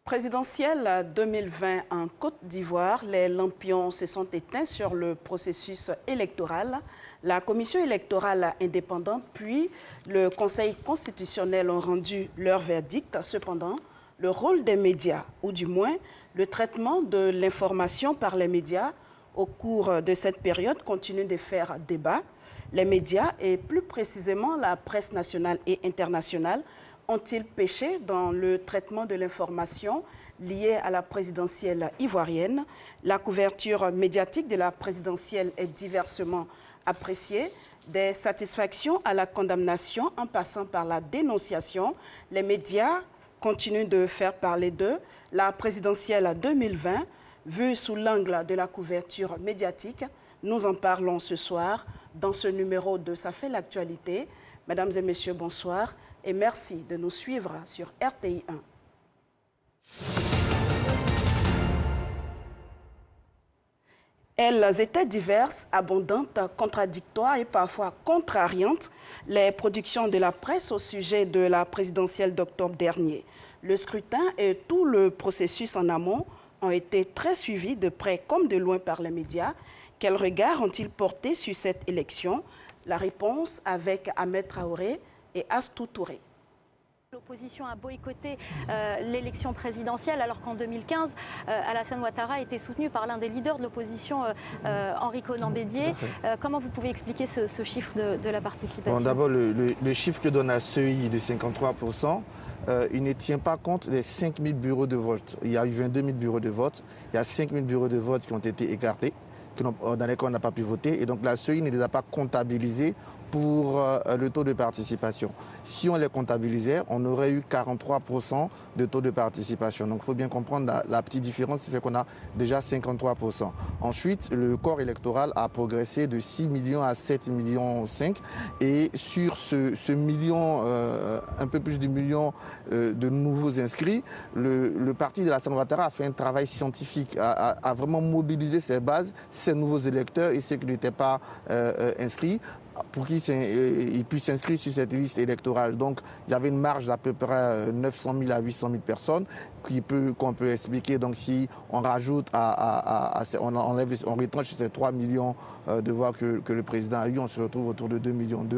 Présidentielle 2020 en Côte d'Ivoire, les lampions se sont éteints sur le processus électoral. La commission électorale indépendante puis le Conseil constitutionnel ont rendu leur verdict. Cependant, le rôle des médias, ou du moins le traitement de l'information par les médias au cours de cette période continue de faire débat. Les médias, et plus précisément la presse nationale et internationale, ont-ils péché dans le traitement de l'information liée à la présidentielle ivoirienne? La couverture médiatique de la présidentielle est diversement appréciée, des satisfactions à la condamnation en passant par la dénonciation. Les médias continuent de faire parler d'eux. La présidentielle 2020, vue sous l'angle de la couverture médiatique, nous en parlons ce soir dans ce numéro de Ça fait l'actualité. Mesdames et messieurs, bonsoir et merci de nous suivre sur RTI 1. Elles étaient diverses, abondantes, contradictoires et parfois contrariantes, les productions de la presse au sujet de la présidentielle d'octobre dernier. Le scrutin et tout le processus en amont ont été très suivis de près comme de loin par les médias. Quel regard ont-ils porté sur cette élection? La réponse avec Ahmed Traoré et Astou Touré. L'opposition a boycotté l'élection présidentielle alors qu'en 2015, Alassane Ouattara était soutenu par l'un des leaders de l'opposition, Henri Konan Bédié. Comment vous pouvez expliquer ce chiffre de la participation? Bon, d'abord, le chiffre que donne la CEI de 53%, il ne tient pas compte des 5 000 bureaux de vote. Il y a eu 22 000 bureaux de vote. Il y a 5 000 bureaux de vote qui ont été écartés, dans lesquels on n'a pas pu voter. Et donc la CEI ne les a pas comptabilisés pour le taux de participation. Si on les comptabilisait, on aurait eu 43% de taux de participation. Donc il faut bien comprendre la petite différence, qui fait qu'on a déjà 53%. Ensuite, le corps électoral a progressé de 6 millions à 7 millions 5. Et sur ce million, un peu plus de million de nouveaux inscrits, le parti de Alassane Ouattara a fait un travail scientifique, a vraiment mobilisé ses bases, ses nouveaux électeurs et ceux qui n'étaient pas inscrits, pour qu'ils puissent s'inscrire sur cette liste électorale. Donc, il y avait une marge d'à peu près 900 000 à 800 000 personnes qu'on peut expliquer. Donc, si on rajoute, on retranche ces 3 millions de voix que le président a eu, on se retrouve autour de 2,2 millions.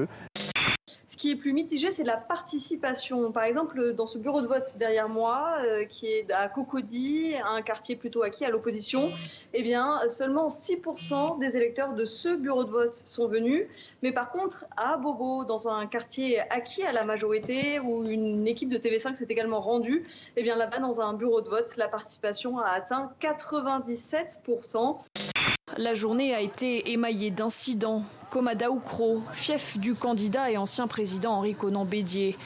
Ce qui est plus mitigé, c'est la participation. Par exemple, dans ce bureau de vote derrière moi, qui est à Cocody, un quartier plutôt acquis à l'opposition, eh bien, seulement 6% des électeurs de ce bureau de vote sont venus. Mais par contre, à Bobo, dans un quartier acquis à la majorité, où une équipe de TV5 s'est également rendue, eh bien là-bas, dans un bureau de vote, la participation a atteint 97%. La journée a été émaillée d'incidents, comme à Daoukro, fief du candidat et ancien président Henri Konan Bédié.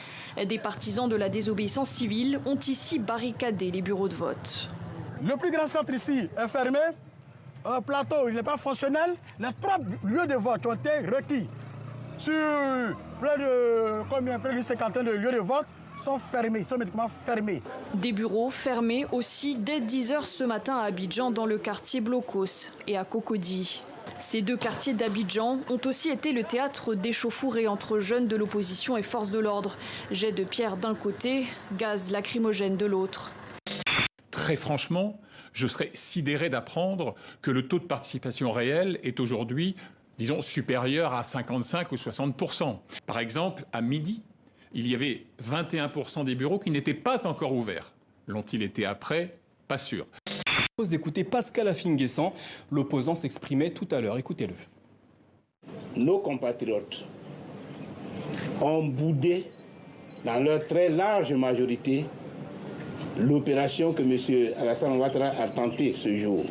Des partisans de la désobéissance civile ont ici barricadé les bureaux de vote. Le plus grand centre ici est fermé, un plateau il n'est pas fonctionnel. Les 3 lieux de vote ont été requis. Sur près d'une cinquantaine de lieux de vote, sont fermés, sont médicalement fermés. Des bureaux fermés aussi dès 10 h ce matin à Abidjan, dans le quartier Blocos et à Cocody. Ces deux quartiers d'Abidjan ont aussi été le théâtre d'échauffourées entre jeunes de l'opposition et forces de l'ordre. Jets de pierre d'un côté, gaz lacrymogène de l'autre. Très franchement, je serais sidéré d'apprendre que le taux de participation réel est aujourd'hui, disons, supérieur à 55 ou 60%. Par exemple, à midi, il y avait 21% des bureaux qui n'étaient pas encore ouverts. L'ont-ils été après? Pas sûr. Je propose d'écouter Pascal Affinguessan, l'opposant s'exprimait tout à l'heure. Écoutez-le. Nos compatriotes ont boudé, dans leur très large majorité, l'opération que M. Alassane Ouattara a tentée ce jour.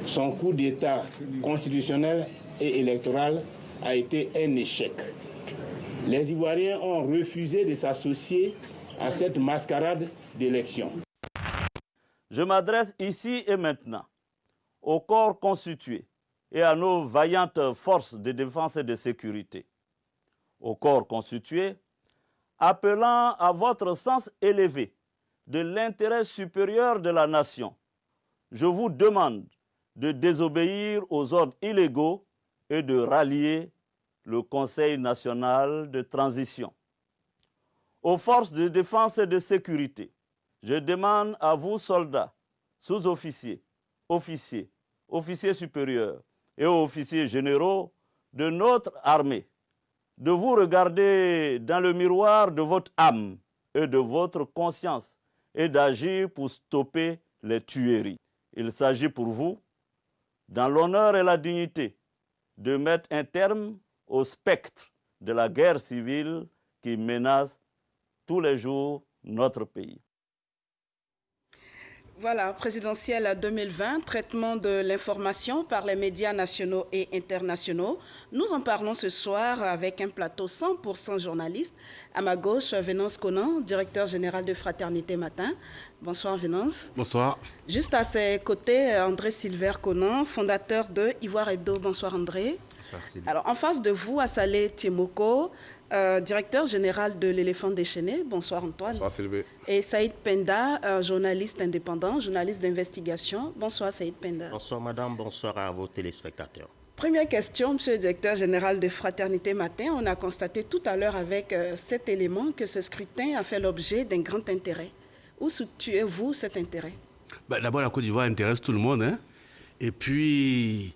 Son coup d'État constitutionnel et électoral a été un échec. Les Ivoiriens ont refusé de s'associer à cette mascarade d'élection. Je m'adresse ici et maintenant au corps constitué et à nos vaillantes forces de défense et de sécurité. Au corps constitué, appelant à votre sens élevé de l'intérêt supérieur de la nation, je vous demande de désobéir aux ordres illégaux et de rallier le Conseil national de transition. Aux forces de défense et de sécurité, je demande à vous, soldats, sous-officiers, officiers, officiers supérieurs et officiers généraux de notre armée, de vous regarder dans le miroir de votre âme et de votre conscience et d'agir pour stopper les tueries. Il s'agit pour vous, dans l'honneur et la dignité, de mettre un terme au spectre de la guerre civile qui menace tous les jours notre pays. Voilà, présidentielle 2020, traitement de l'information par les médias nationaux et internationaux. Nous en parlons ce soir avec un plateau 100% journaliste. À ma gauche, Venance Conan, directeur général de Fraternité Matin. Bonsoir Venance. Bonsoir. Juste à ses côtés, André Silver Conan, fondateur de Ivoire Hebdo. Bonsoir André. Bonsoir Sylvie. Alors en face de vous, Assalé Tiemoko, directeur général de l'Éléphant déchaîné. Bonsoir Antoine. Bonsoir Sylvie. Et Saïd Penda, journaliste indépendant, journaliste d'investigation. Bonsoir Saïd Penda. Bonsoir madame, bonsoir à vos téléspectateurs. Première question, monsieur le directeur général de Fraternité Matin. On a constaté tout à l'heure avec cet élément que ce scrutin a fait l'objet d'un grand intérêt. Où situez-vous cet intérêt? D'abord, la Côte d'Ivoire intéresse tout le monde. Hein. Et puis,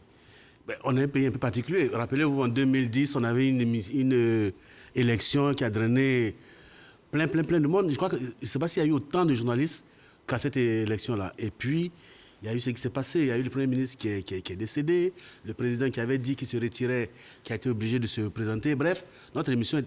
on est un pays un peu particulier. Rappelez-vous, en 2010, on avait une élection qui a drainé plein de monde. Je crois que, je ne sais pas s'il y a eu autant de journalistes qu'à cette élection-là. Et puis, il y a eu ce qui s'est passé. Il y a eu le Premier ministre qui est décédé, le président qui avait dit qu'il se retirait, qui a été obligé de se présenter. Bref, notre élection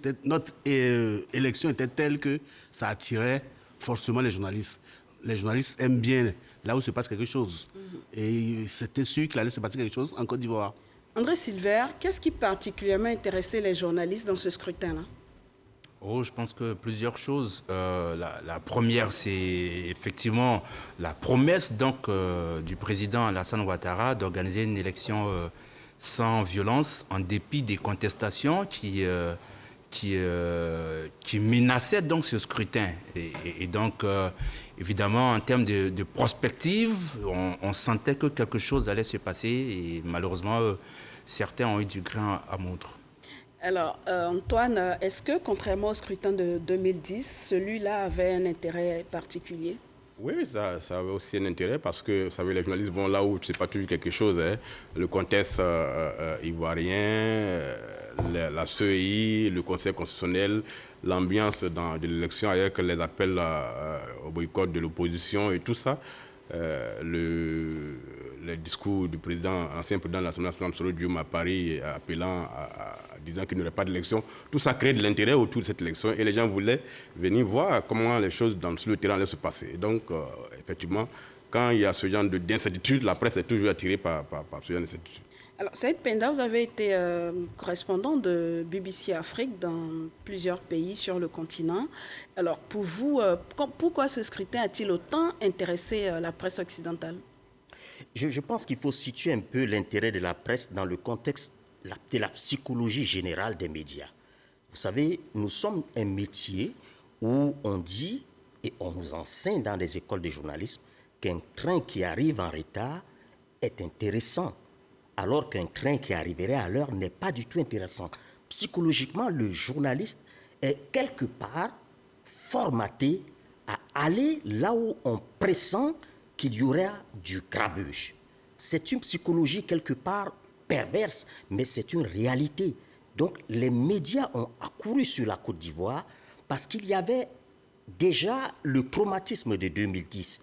était telle que ça attirait forcément les journalistes. Les journalistes aiment bien là où se passe quelque chose. Et c'était sûr qu'il allait se passer quelque chose en Côte d'Ivoire. André Silver, qu'est-ce qui particulièrement intéressait les journalistes dans ce scrutin-là? Oh, je pense que plusieurs choses. La première, c'est effectivement la promesse donc, du président Alassane Ouattara d'organiser une élection sans violence, en dépit des contestations qui menaçaient donc ce scrutin. Et donc, évidemment, en termes de prospective, on sentait que quelque chose allait se passer et malheureusement, certains ont eu du grain à moudre. Alors, Antoine, est-ce que, contrairement au scrutin de 2010, celui-là avait un intérêt particulier? Oui, ça avait aussi un intérêt parce que, vous savez, les journalistes vont là où tu ne sais pas toujours quelque chose. Hein. Le contexte ivoirien, la CEI, le Conseil constitutionnel, l'ambiance de l'élection avec les appels au boycott de l'opposition et tout ça. Le discours du président, ancien président de l'Assemblée nationale, Soro Dioum à Paris, appelant, disant qu'il n'y aurait pas d'élection. Tout ça crée de l'intérêt autour de cette élection et les gens voulaient venir voir comment les choses sur le terrain allaient se passer. Donc, effectivement, quand il y a ce genre d'incertitude, la presse est toujours attirée par ce genre d'incertitude. Alors, Saïd Penda, vous avez été correspondant de BBC Afrique dans plusieurs pays sur le continent. Alors, pour vous, pourquoi ce scrutin a-t-il autant intéressé la presse occidentale? Je pense qu'il faut situer un peu l'intérêt de la presse dans le contexte de la psychologie générale des médias. Vous savez, nous sommes un métier où on dit et on nous enseigne dans les écoles de journalisme qu'un train qui arrive en retard est intéressant, alors qu'un train qui arriverait à l'heure n'est pas du tout intéressant. Psychologiquement, le journaliste est quelque part formaté à aller là où on pressent qu'il y aura du grabuge. C'est une psychologie quelque part perverse, mais c'est une réalité. Donc les médias ont accouru sur la Côte d'Ivoire parce qu'il y avait déjà le traumatisme de 2010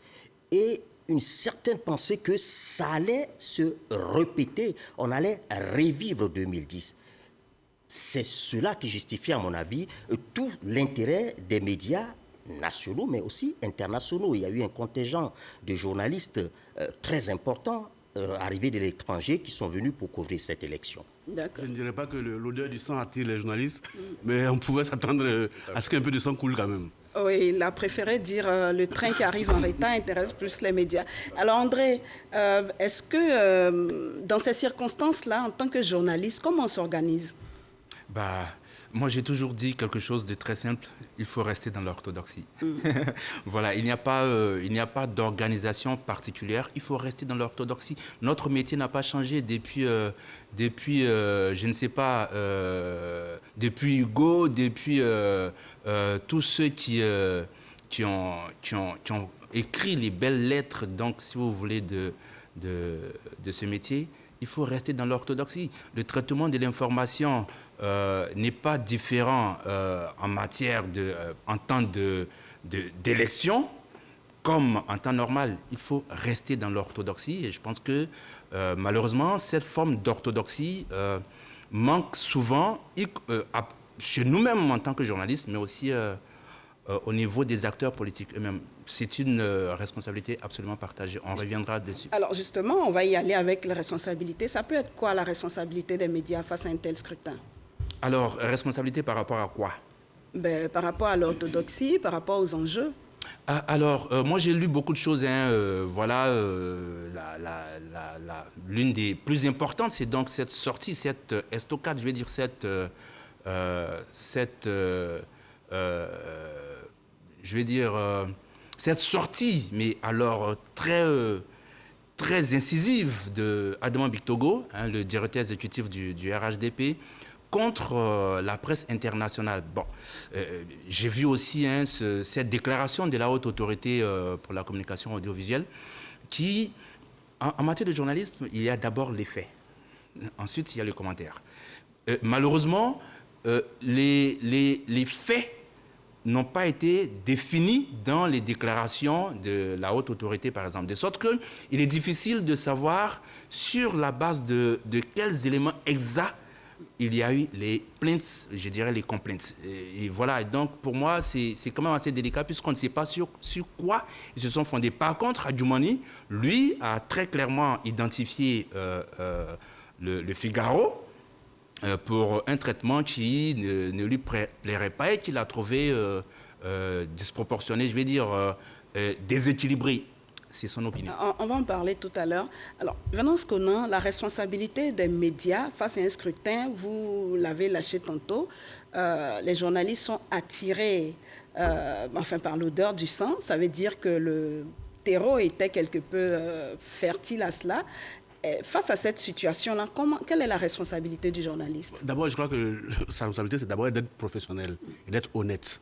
et une certaine pensée que ça allait se répéter, on allait revivre 2010. C'est cela qui justifie, à mon avis, tout l'intérêt des médias nationaux, mais aussi internationaux. Il y a eu un contingent de journalistes très important arrivés de l'étranger qui sont venus pour couvrir cette élection. Je ne dirais pas que l'odeur du sang attire les journalistes, mais on pouvait s'attendre à ce qu'un peu de sang coule quand même. Oui, il a préféré dire le train qui arrive en retard intéresse plus les médias. Alors André, est-ce que dans ces circonstances-là, en tant que journaliste, comment on s'organise? Moi, j'ai toujours dit quelque chose de très simple. Il faut rester dans l'orthodoxie. Voilà, il n'y a pas d'organisation particulière. Il faut rester dans l'orthodoxie. Notre métier n'a pas changé depuis je ne sais pas, depuis Hugo, depuis tous ceux qui qui ont écrit les belles lettres, donc, si vous voulez, de ce métier, il faut rester dans l'orthodoxie. Le traitement de l'information n'est pas différent en matière en temps d'élection comme en temps normal. Il faut rester dans l'orthodoxie et je pense que malheureusement, cette forme d'orthodoxie manque souvent chez nous-mêmes en tant que journalistes, mais aussi au niveau des acteurs politiques eux-mêmes. C'est une responsabilité absolument partagée. On reviendra dessus. Alors justement, on va y aller avec la responsabilité. Ça peut être quoi la responsabilité des médias face à un tel scrutin? Alors, responsabilité par rapport à quoi? Par rapport à l'orthodoxie, par rapport aux enjeux. Alors, moi j'ai lu beaucoup de choses. Voilà, l'une des plus importantes, c'est donc cette sortie, cette estocade, je vais dire cette sortie, mais alors très incisive de Adama Bictogo, le directeur exécutif du RHDP, contre la presse internationale. Bon, j'ai vu aussi cette déclaration de la haute autorité pour la communication audiovisuelle qui, en matière de journalisme, il y a d'abord les faits. Ensuite, il y a les commentaires. Malheureusement, les faits n'ont pas été définis dans les déclarations de la haute autorité, par exemple. De sorte qu'il est difficile de savoir sur la base de quels éléments exacts il y a eu les plaintes, je dirais les complaintes. Et voilà, donc pour moi, c'est quand même assez délicat puisqu'on ne sait pas sur quoi ils se sont fondés. Par contre, Adjoumani, lui, a très clairement identifié le Figaro pour un traitement qui ne lui plairait pas et qu'il a trouvé disproportionné, je vais dire déséquilibré. C'est son opinion. On va en parler tout à l'heure. Alors, Venance Konan, la responsabilité des médias face à un scrutin, vous l'avez lâché tantôt. Les journalistes sont attirés par l'odeur du sang. Ça veut dire que le terreau était quelque peu fertile à cela. Et face à cette situation-là, quelle est la responsabilité du journaliste? D'abord, je crois que sa responsabilité, c'est d'abord d'être professionnel et d'être honnête.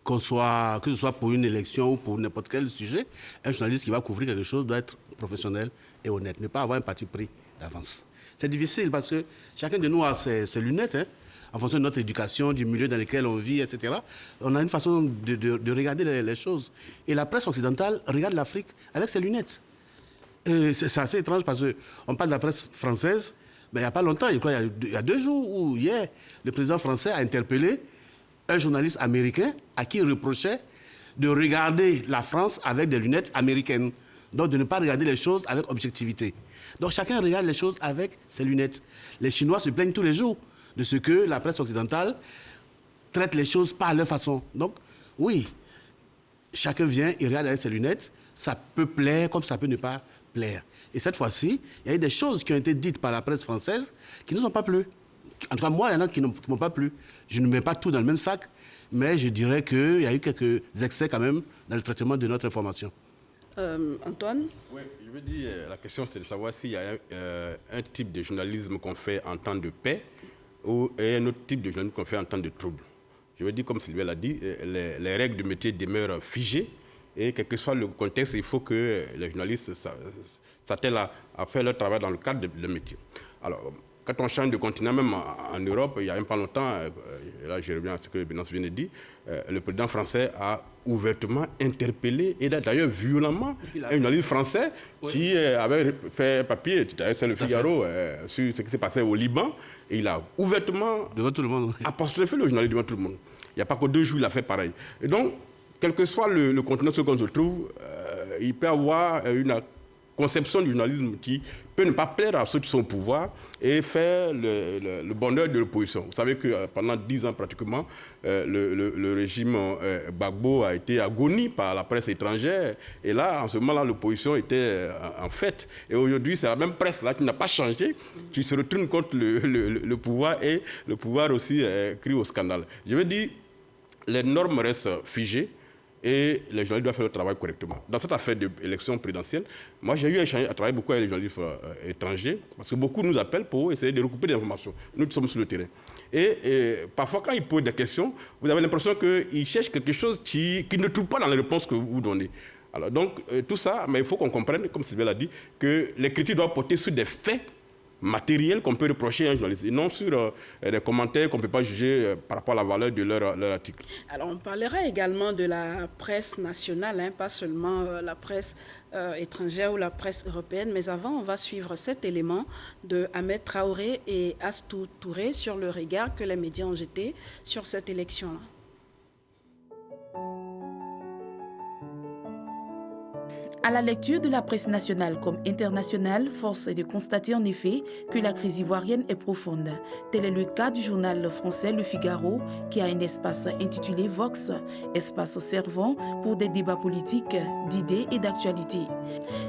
Que ce soit pour une élection ou pour n'importe quel sujet, un journaliste qui va couvrir quelque chose doit être professionnel et honnête, ne pas avoir un parti pris d'avance. C'est difficile parce que chacun de nous a ses lunettes, en fonction de notre éducation, du milieu dans lequel on vit, etc. On a une façon de regarder les choses. Et la presse occidentale regarde l'Afrique avec ses lunettes. C'est assez étrange parce qu'on parle de la presse française, mais il n'y a pas longtemps, je crois, il y a 2 jours où hier, le président français a interpellé un journaliste américain à qui il reprochait de regarder la France avec des lunettes américaines. Donc de ne pas regarder les choses avec objectivité. Donc chacun regarde les choses avec ses lunettes. Les Chinois se plaignent tous les jours de ce que la presse occidentale traite les choses pas à leur façon. Donc oui, chacun vient et regarde avec ses lunettes. Ça peut plaire comme ça peut ne pas plaire. Et cette fois-ci, il y a eu des choses qui ont été dites par la presse française qui ne nous ont pas plu. En tout cas, moi, il y en a qui ne m'ont pas plu. Je ne mets pas tout dans le même sac, mais je dirais qu'il y a eu quelques excès quand même dans le traitement de notre information. Antoine? Oui, je veux dire, la question c'est de savoir s'il y a un type de journalisme qu'on fait en temps de paix et un autre type de journalisme qu'on fait en temps de trouble. Je veux dire, comme Sylvain l'a dit, les règles du métier demeurent figées et quel que soit le contexte, il faut que les journalistes s'attellent à faire leur travail dans le cadre de leur métier. Alors, quand on change de continent, même en Europe, il n'y a même pas longtemps, et là je reviens à ce que Venance vient de dire, le président français a ouvertement interpellé, et d'ailleurs violemment, un journaliste français qui avait fait papier, c'est le Figaro, sur ce qui s'est passé au Liban, et il a ouvertement devant tout le monde, apostrophé le journaliste devant tout le monde. Il n'y a pas que 2 jours, il a fait pareil. Et donc, quel que soit le continent sur lequel on se trouve, il peut y avoir une conception du journalisme qui peut ne pas plaire à ceux qui sont au pouvoir et faire le bonheur de l'opposition. Vous savez que pendant 10 ans pratiquement, le régime Gbagbo a été agoni par la presse étrangère. Et là, en ce moment-là, l'opposition était en fête. Et aujourd'hui, c'est la même presse-là qui n'a pas changé, qui se retourne contre le pouvoir et le pouvoir aussi crie au scandale. Je veux dire, les normes restent figées. et les journalistes doivent faire le travail correctement. Dans cette affaire d'élection présidentielle, moi j'ai eu à travailler beaucoup avec les journalistes étrangers, parce que beaucoup nous appellent pour essayer de recouper des informations. Nous sommes sur le terrain. Et parfois, quand ils posent des questions, vous avez l'impression qu'ils cherchent quelque chose qu'ils ne trouvent pas dans les réponses que vous donnez. Alors donc, tout ça, mais il faut qu'on comprenne, comme Sylvain l'a dit, que les critiques doivent porter sur des faits matériels qu'on peut reprocher à un journaliste, et non sur des commentaires qu'on ne peut pas juger par rapport à la valeur de leur article. Alors, on parlera également de la presse nationale, hein, pas seulement la presse étrangère ou la presse européenne, mais avant, on va suivre cet élément de Ahmed Traoré et Astou Touré sur le regard que les médias ont jeté sur cette élection-là. À la lecture de la presse nationale comme internationale, force est de constater en effet que la crise ivoirienne est profonde. Tel est le cas du journal français Le Figaro, qui a un espace intitulé Vox, espace servant pour des débats politiques, d'idées et d'actualité.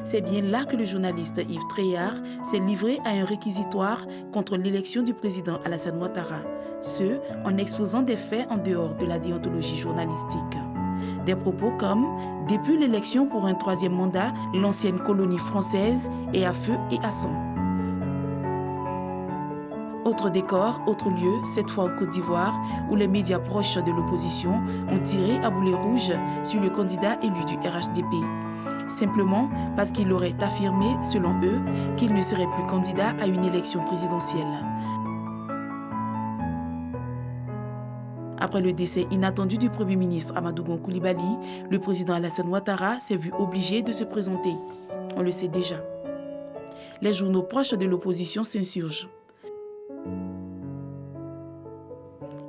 C'est bien là que le journaliste Yves Tréhard s'est livré à un réquisitoire contre l'élection du président Alassane Ouattara, ce en exposant des faits en dehors de la déontologie journalistique. Des propos comme « Depuis l'élection pour un troisième mandat, l'ancienne colonie française est à feu et à sang ». Autre décor, autre lieu, cette fois en Côte d'Ivoire, où les médias proches de l'opposition ont tiré à boulet rouge sur le candidat élu du RHDP. Simplement parce qu'il aurait affirmé, selon eux, qu'il ne serait plus candidat à une élection présidentielle. Après le décès inattendu du Premier ministre Amadou Gon Coulibaly, le président Alassane Ouattara s'est vu obligé de se présenter. On le sait déjà. Les journaux proches de l'opposition s'insurgent.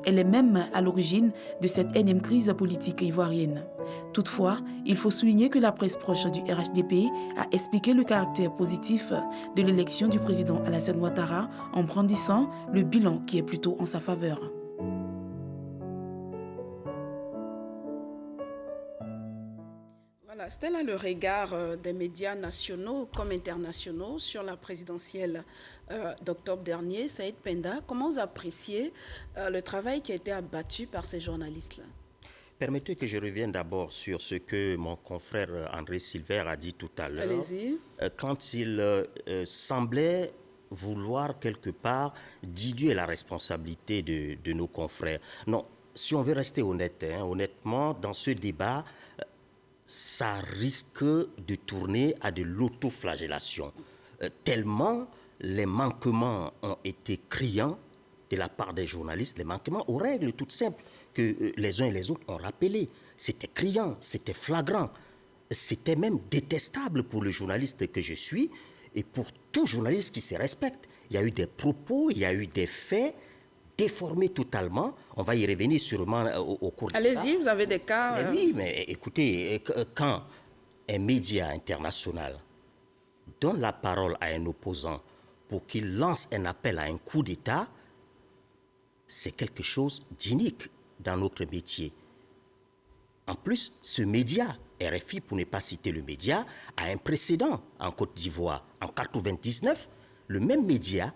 Elle est même à l'origine de cette énième crise politique ivoirienne. Toutefois, il faut souligner que la presse proche du RHDP a expliqué le caractère positif de l'élection du président Alassane Ouattara en brandissant le bilan qui est plutôt en sa faveur. C'était là le regard des médias nationaux comme internationaux sur la présidentielle d'octobre dernier. Saïd Penda, comment vous appréciez le travail qui a été abattu par ces journalistes-là? Permettez que je revienne d'abord sur ce que mon confrère André Silver a dit tout à l'heure. Allez-y. Quand il semblait vouloir quelque part diluer la responsabilité de nos confrères. Non, si on veut rester honnête, honnêtement, dans ce débat, ça risque de tourner à de l'autoflagellation. Tellement les manquements ont été criants de la part des journalistes, les manquements aux règles toutes simples que les uns et les autres ont rappelées. C'était criant, c'était flagrant, c'était même détestable pour le journaliste que je suis et pour tout journaliste qui se respecte. Il y a eu des propos, il y a eu des faits déformés totalement. On va y revenir sûrement au cours du temps. Allez-y, vous avez des cas... Mais oui, mais écoutez, quand un média international donne la parole à un opposant pour qu'il lance un appel à un coup d'État, c'est quelque chose d'unique dans notre métier. En plus, ce média, RFI, pour ne pas citer le média, a un précédent en Côte d'Ivoire. En 1999, le même média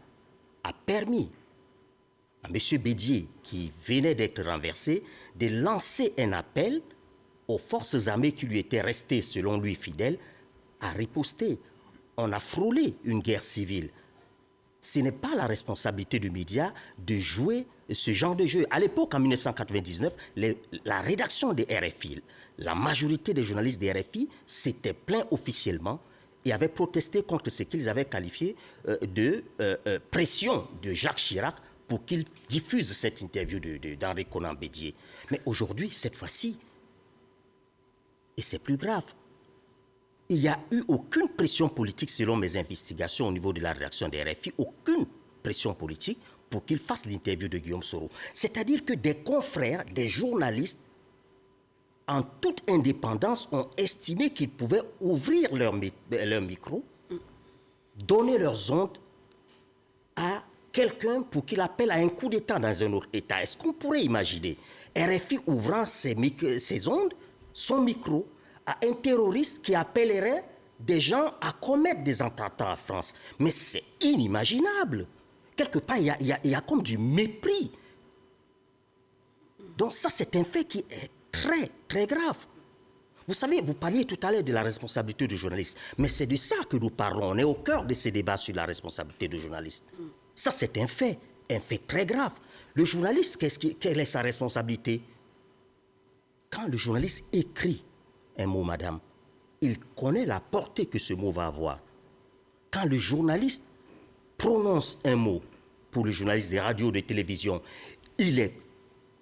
a permis à M. Bédier, qui venait d'être renversé, de lancer un appel aux forces armées qui lui étaient restées, selon lui, fidèles, à riposter. On a frôlé une guerre civile. Ce n'est pas la responsabilité du média de jouer ce genre de jeu. À l'époque, en 1999, la rédaction des RFI, la majorité des journalistes des RFI s'étaient plaints officiellement et avaient protesté contre ce qu'ils avaient qualifié de pression de Jacques Chirac pour qu'il diffuse cette interview d'Henri Konan Bédier. Mais aujourd'hui, cette fois-ci, et c'est plus grave, il n'y a eu aucune pression politique, selon mes investigations au niveau de la rédaction des RFI, aucune pression politique pour qu'il fasse l'interview de Guillaume Soro. C'est-à-dire que des confrères, des journalistes, en toute indépendance, ont estimé qu'ils pouvaient ouvrir leur micro, donner leurs ondes à quelqu'un pour qu'il appelle à un coup d'État dans un autre État. Est-ce qu'on pourrait imaginer RFI ouvrant ses ondes, son micro, à un terroriste qui appellerait des gens à commettre des attentats en France? Mais c'est inimaginable. Quelque part, il y a comme du mépris. Donc ça, c'est un fait qui est très, très grave. Vous savez, vous parliez tout à l'heure de la responsabilité du journaliste, mais c'est de ça que nous parlons. On est au cœur de ces débats sur la responsabilité du journaliste. Ça, c'est un fait très grave. Le journaliste, quelle est sa responsabilité? Quand le journaliste écrit un mot, madame, il connaît la portée que ce mot va avoir. Quand le journaliste prononce un mot, pour le journaliste des radios, de télévision, il est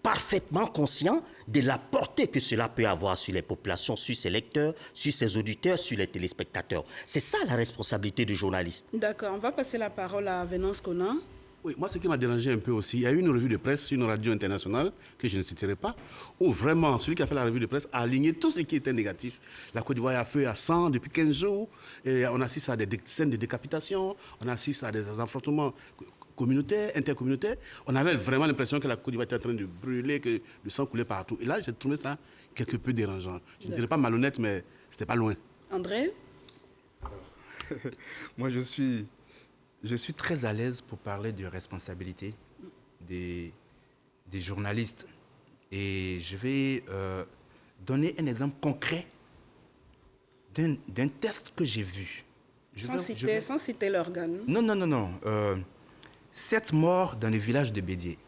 parfaitement conscient de la portée que cela peut avoir sur les populations, sur ses lecteurs, sur ses auditeurs, sur les téléspectateurs. C'est ça la responsabilité du journaliste. D'accord, on va passer la parole à Venance Konan. Oui, moi, ce qui m'a dérangé un peu aussi, il y a eu une revue de presse sur une radio internationale, que je ne citerai pas, où vraiment celui qui a fait la revue de presse a aligné tout ce qui était négatif. La Côte d'Ivoire a feu à 100 depuis 15 jours, et on assiste à des scènes de décapitation, on assiste à des affrontements communautaires, intercommunautaires. On avait vraiment l'impression que la Côte d'Ivoire était en train de brûler, que le sang coulait partout. Et là, j'ai trouvé ça quelque peu dérangeant. Je ne dirais pas malhonnête, mais c'était pas loin. André? Moi, je suis très à l'aise pour parler de responsabilité des journalistes. Et je vais donner un exemple concret d'un test que j'ai vu. Sans citer l'organe. Non. 7 morts dans le village de Bédié.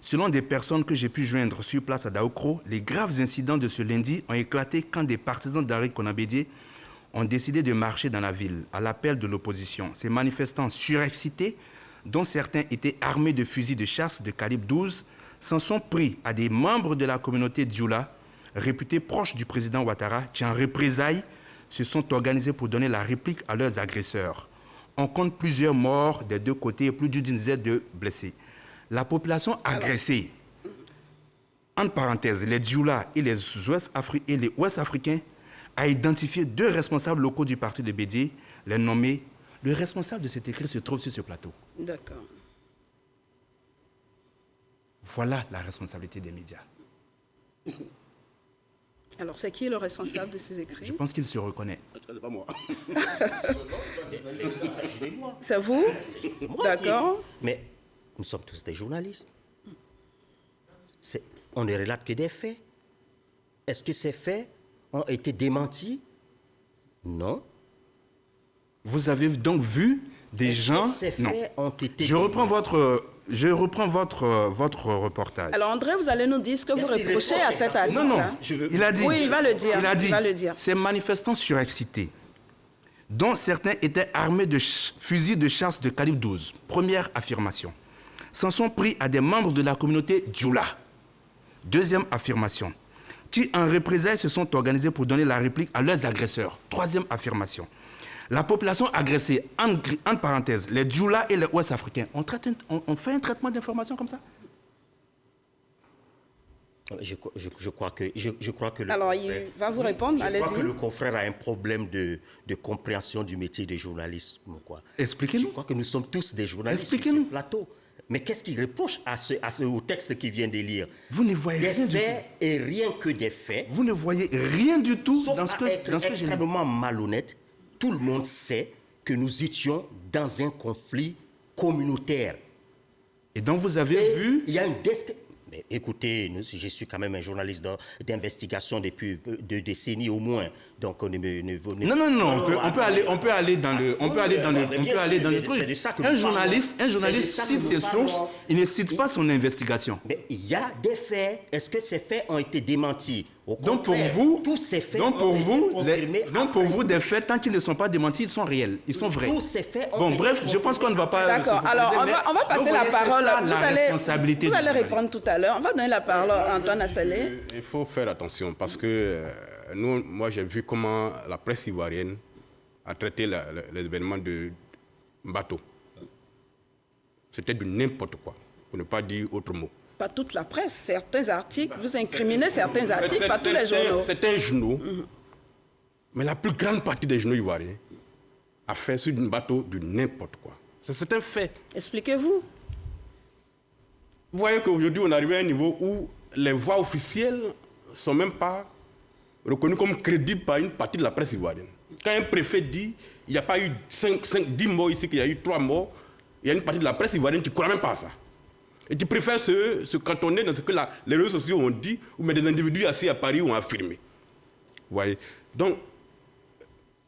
Selon des personnes que j'ai pu joindre sur place à Daokro, les graves incidents de ce lundi ont éclaté quand des partisans d'Henri Konan Bédié ont décidé de marcher dans la ville à l'appel de l'opposition. Ces manifestants surexcités, dont certains étaient armés de fusils de chasse de calibre 12, s'en sont pris à des membres de la communauté Dioula, réputés proches du président Ouattara, qui en représailles se sont organisés pour donner la réplique à leurs agresseurs. On compte plusieurs morts des deux côtés et plus d'une dizaine de blessés. La population agressée, entre parenthèses, les Dioula et les Ouest-Africains, a identifié 2 responsables locaux du parti de Bédié, les nommés. Le responsable de cet écrit se trouve sur ce plateau. D'accord. Voilà la responsabilité des médias. Alors, c'est qui le responsable de ces écrits? Je pense qu'il se reconnaît. C'est pas moi. C'est vous? C'est moi. D'accord. Mais nous sommes tous des journalistes. On ne relate que des faits. Est-ce que ces faits ont été démentis? Non. Vous avez donc vu des gens... Ces faits ont été Je reprends votre reportage. Alors, André, vous allez nous dire ce que vous reprochez à cet article. Non. Il a dit... Oui, il va le dire. Il va le dire. Ces manifestants surexcités, dont certains étaient armés de fusils de chasse de calibre 12, première affirmation, s'en sont pris à des membres de la communauté Dioula. Deuxième affirmation, qui en représailles se sont organisés pour donner la réplique à leurs agresseurs. Troisième affirmation, la population agressée, entre parenthèses, les Dioula et les Ouest-Africains, on fait un traitement d'information comme ça? Je crois que Alors, il va vous répondre, allez-y. Je crois que le confrère a un problème de compréhension du métier de journalisme. Expliquez-nous. Je crois que nous sommes tous des journalistes sur ce plateau. Mais qu'est-ce qu'il reproche au texte qu'il vient de lire? Vous ne voyez rien du tout. Des faits et rien que des faits. Vous ne voyez rien du tout sauf dans ce que être extrêmement malhonnête. Tout le monde sait que nous étions dans un conflit communautaire. Et donc vous avez vu... Il y a une Mais écoutez, je suis quand même un journaliste d'investigation depuis 2 décennies au moins. Donc on on peut aller dans le truc. Un journaliste cite ses sources, il ne cite pas son investigation. Mais il y a des faits. Est-ce que ces faits ont été démentis? Donc pour vous, tous ces faits ont été confirmés. Donc pour vous, des faits, tant qu'ils ne sont pas démentis, ils sont réels, ils sont vrais. Tous ces faits ont bon, été bref, je pense qu'on ne va pas... D'accord, alors on va passer la parole. Vous allez répondre tout à l'heure. On va donner la parole à Antoine Assalé. Il faut faire attention parce que moi j'ai vu comment la presse ivoirienne a traité les événements de Mbato. C'était du n'importe quoi, pour ne pas dire autre mot. Pas toute la presse, certains articles, vous incriminez certains articles, pas tous les journaux. Certains journaux, mais la plus grande partie des journaux ivoiriens a fait sur un bateau du n'importe quoi. C'est un fait. Expliquez-vous. Vous voyez qu'aujourd'hui, on arrive à un niveau où les voix officielles ne sont même pas reconnues comme crédibles par une partie de la presse ivoirienne. Quand un préfet dit qu'il n'y a pas eu 10 morts ici, qu'il y a eu 3 morts, il y a une partie de la presse ivoirienne qui ne croit même pas à ça. Et qui préfère se cantonner dans ce que les réseaux sociaux ont dit ou mais des individus assis à Paris ont affirmé. voyez. Donc,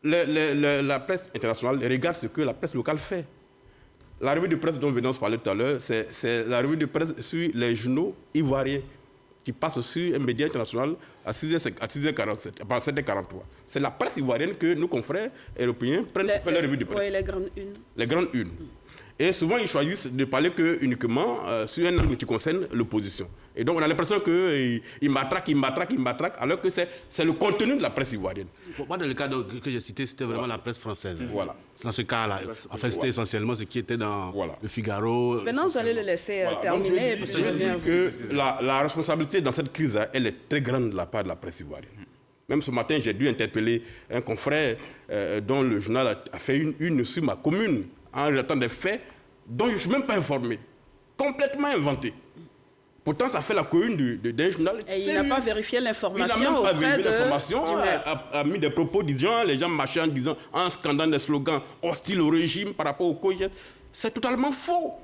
la presse internationale regarde ce que la presse locale fait. La revue de presse dont Venance parlait tout à l'heure, c'est la revue de presse sur les journaux ivoiriens qui passe sur un média international à 6h47, à 7h43. C'est la presse ivoirienne que nos confrères européens prennent pour faire la revue de presse. Oui, les grandes unes. Les grandes unes. Et souvent, ils choisissent de parler uniquement sur un angle qui concerne l'opposition. Et donc, on a l'impression qu'ils matraquent, alors que c'est le contenu de la presse ivoirienne. Moi, dans le cas que j'ai cité, c'était vraiment la presse française. Voilà. Dans ce cas-là, enfin, c'était essentiellement ce qui était dans le Figaro. Maintenant, vous allez le laisser terminer. Donc, je dis que la responsabilité dans cette crise, elle est très grande de la part de la presse ivoirienne. Même ce matin, j'ai dû interpeller un confrère dont le journal a fait une sur ma commune, en relatant des faits dont je ne suis même pas informé, complètement inventés. Pourtant, ça fait la commune d'un journal. Et il n'a pas vérifié l'information. Il n'a même pas vérifié l'information. A mis des propos disant, les gens marchaient en disant, en scandant des slogans hostiles au régime par rapport au COJET. C'est totalement faux.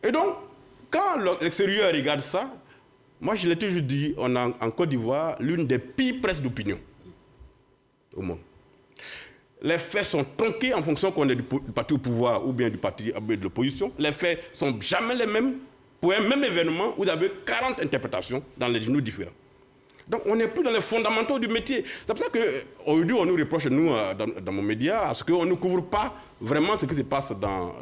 Et donc, quand l'extérieur regarde ça, moi je l'ai toujours dit, on a en Côte d'Ivoire l'une des pires presses d'opinion au monde. Les faits sont tronqués en fonction qu'on est du parti au pouvoir ou bien du parti de l'opposition. Les faits ne sont jamais les mêmes. Pour un même événement, vous avez 40 interprétations dans les journaux différents. Donc on n'est plus dans les fondamentaux du métier. C'est pour ça qu'aujourd'hui, on nous reproche, nous, dans mon média, parce qu'on ne couvre pas vraiment ce qui se passe dans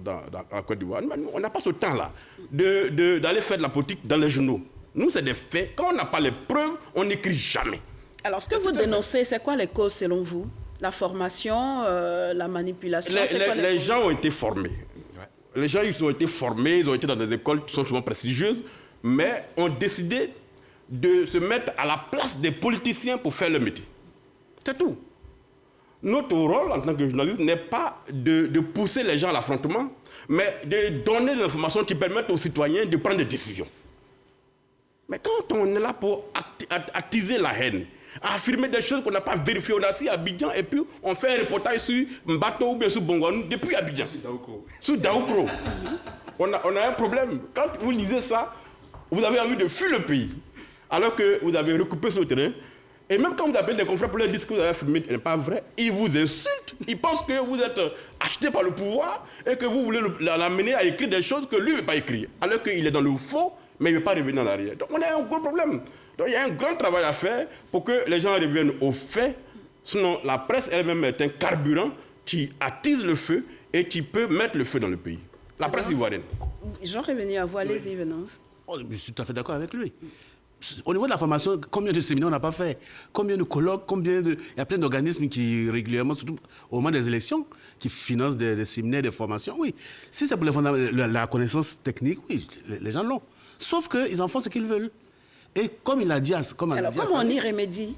la Côte d'Ivoire. On n'a pas ce temps-là d'aller faire de la politique dans les journaux. Nous, c'est des faits. Quand on n'a pas les preuves, on n'écrit jamais. Alors, ce que vous dénoncez, c'est quoi les causes selon vous? La formation, la manipulation? Les gens ont été formés. Les gens, ils ont été formés, ils ont été dans des écoles qui sont souvent prestigieuses, mais ont décidé de se mettre à la place des politiciens pour faire le métier. C'est tout. Notre rôle en tant que journaliste n'est pas de pousser les gens à l'affrontement, mais de donner des informations qui permettent aux citoyens de prendre des décisions. Mais quand on est là pour attiser la haine, à affirmer des choses qu'on n'a pas vérifiées, on est assis à Abidjan et puis on fait un reportage sur Mbato ou bien sur Bongwanou depuis Abidjan. Sur Daoukro. On a un problème. Quand vous lisez ça, vous avez envie de fuir le pays. Alors que vous avez recoupé sur le terrain. Et même quand vous appelez des confrères pour leur dire que vous avez affirmé n'est pas vrai, ils vous insultent. Ils pensent que vous êtes acheté par le pouvoir et que vous voulez l'amener à écrire des choses que lui ne veut pas écrire. Alors qu'il est dans le faux, mais il ne veut pas revenir en arrière. Donc on a un gros problème. Donc il y a un grand travail à faire pour que les gens reviennent aux faits. Sinon, la presse elle-même est un carburant qui attise le feu et qui peut mettre le feu dans le pays. La presse ivoirienne. J'en revenais à vous, allez-y, Venance. Je suis tout à fait d'accord avec lui. Au niveau de la formation, combien de séminaires on n'a pas fait? Combien de colloques? Il y a plein d'organismes qui régulièrement, surtout au moment des élections, qui financent des séminaires, des formations. Oui, si c'est pour la connaissance technique, oui, les gens l'ont. Sauf qu'ils en font ce qu'ils veulent. Et comme il a dit... comment on y remédie?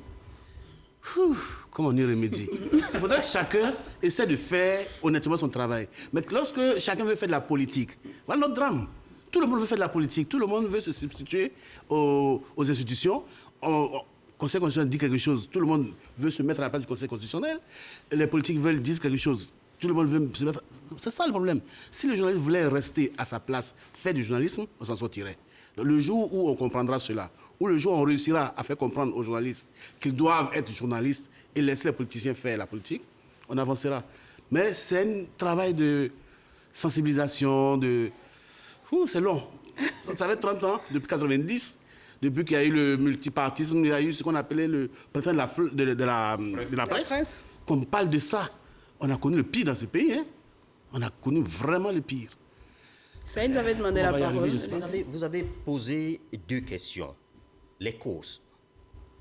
Comment on y remédie? Il faudrait que chacun essaie de faire honnêtement son travail. Mais lorsque chacun veut faire de la politique, voilà notre drame. Tout le monde veut faire de la politique, tout le monde veut se substituer aux institutions. Le Conseil constitutionnel dit quelque chose, tout le monde veut se mettre à la place du Conseil constitutionnel. Les politiques veulent dire quelque chose, tout le monde veut se mettre... C'est ça le problème. Si le journaliste voulait rester à sa place, faire du journalisme, on s'en sortirait. Le jour où on comprendra cela, où le jour où on réussira à faire comprendre aux journalistes qu'ils doivent être journalistes et laisser les politiciens faire la politique, on avancera. Mais c'est un travail de sensibilisation, c'est long. Ça fait 30 ans, depuis 90, depuis qu'il y a eu le multipartisme, il y a eu ce qu'on appelait le printemps de la presse. Qu'on parle de ça. On a connu le pire dans ce pays. Hein. On a connu vraiment le pire. Ça, vous avez demandé la parole. Vous avez posé deux questions. Les causes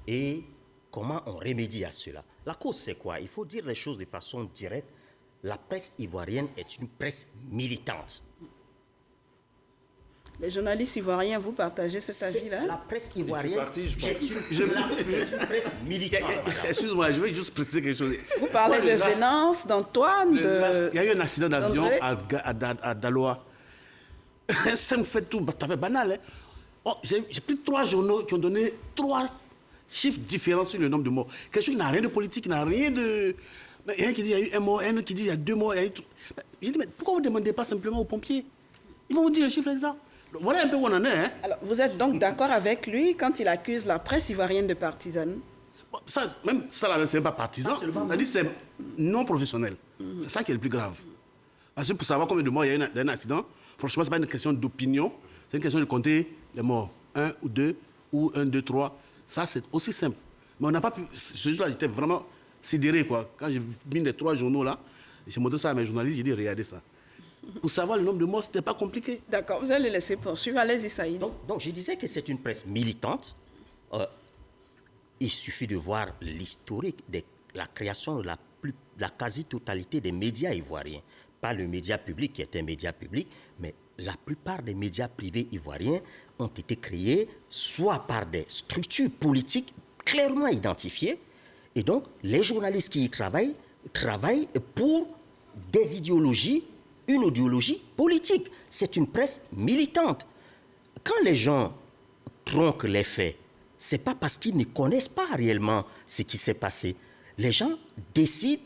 et comment on remédie à cela. La cause, c'est quoi? Il faut dire les choses de façon directe. La presse ivoirienne est une presse militante. Les journalistes ivoiriens, vous partagez cet avis-là? La presse ivoirienne est une presse militante. Excuse-moi, je vais juste préciser quelque chose. Vous parlez de Venance, d'Antoine, Il y a eu un accident d'avion à Daloa. Ça me fait tout banal. Hein? Oh, j'ai pris 3 journaux qui ont donné 3 chiffres différents sur le nombre de morts. Quelque chose qui n'a rien de politique, qui n'a rien de... Il y a un qui dit qu'il y a eu 1 mort, un autre qui dit qu'il y a 2 morts. J'ai dit, mais pourquoi vous ne demandez pas simplement aux pompiers? Ils vont vous dire le chiffre exact. Voilà un peu où on en est. Hein? Alors, vous êtes donc d'accord avec lui quand il accuse la presse ivoirienne de partisane? Ça, même ça, là, c'est même pas partisan. Ça dit c'est non professionnel. C'est ça qui est le plus grave. Parce que pour savoir combien de morts il y a eu un accident, franchement, ce n'est pas une question d'opinion. C'est une question de compter les morts. 1 ou 2, ou 1, 2, 3. Ça, c'est aussi simple. Mais on n'a pas pu... Ce jour-là, j'étais vraiment sidéré, quoi. Quand j'ai mis les 3 journaux, là, j'ai montré ça à mes journalistes, j'ai dit, regardez ça. Pour savoir le nombre de morts, ce n'était pas compliqué. D'accord, vous allez laisser poursuivre. Allez-y, Saïd. Donc, je disais que c'est une presse militante. Il suffit de voir l'historique de la création de la quasi-totalité des médias ivoiriens. Pas le média public qui est un média public, mais la plupart des médias privés ivoiriens ont été créés soit par des structures politiques clairement identifiées, et donc les journalistes qui y travaillent pour des idéologies, une idéologie politique. C'est une presse militante. Quand les gens tronquent les faits, ce n'est pas parce qu'ils ne connaissent pas réellement ce qui s'est passé. Les gens décident,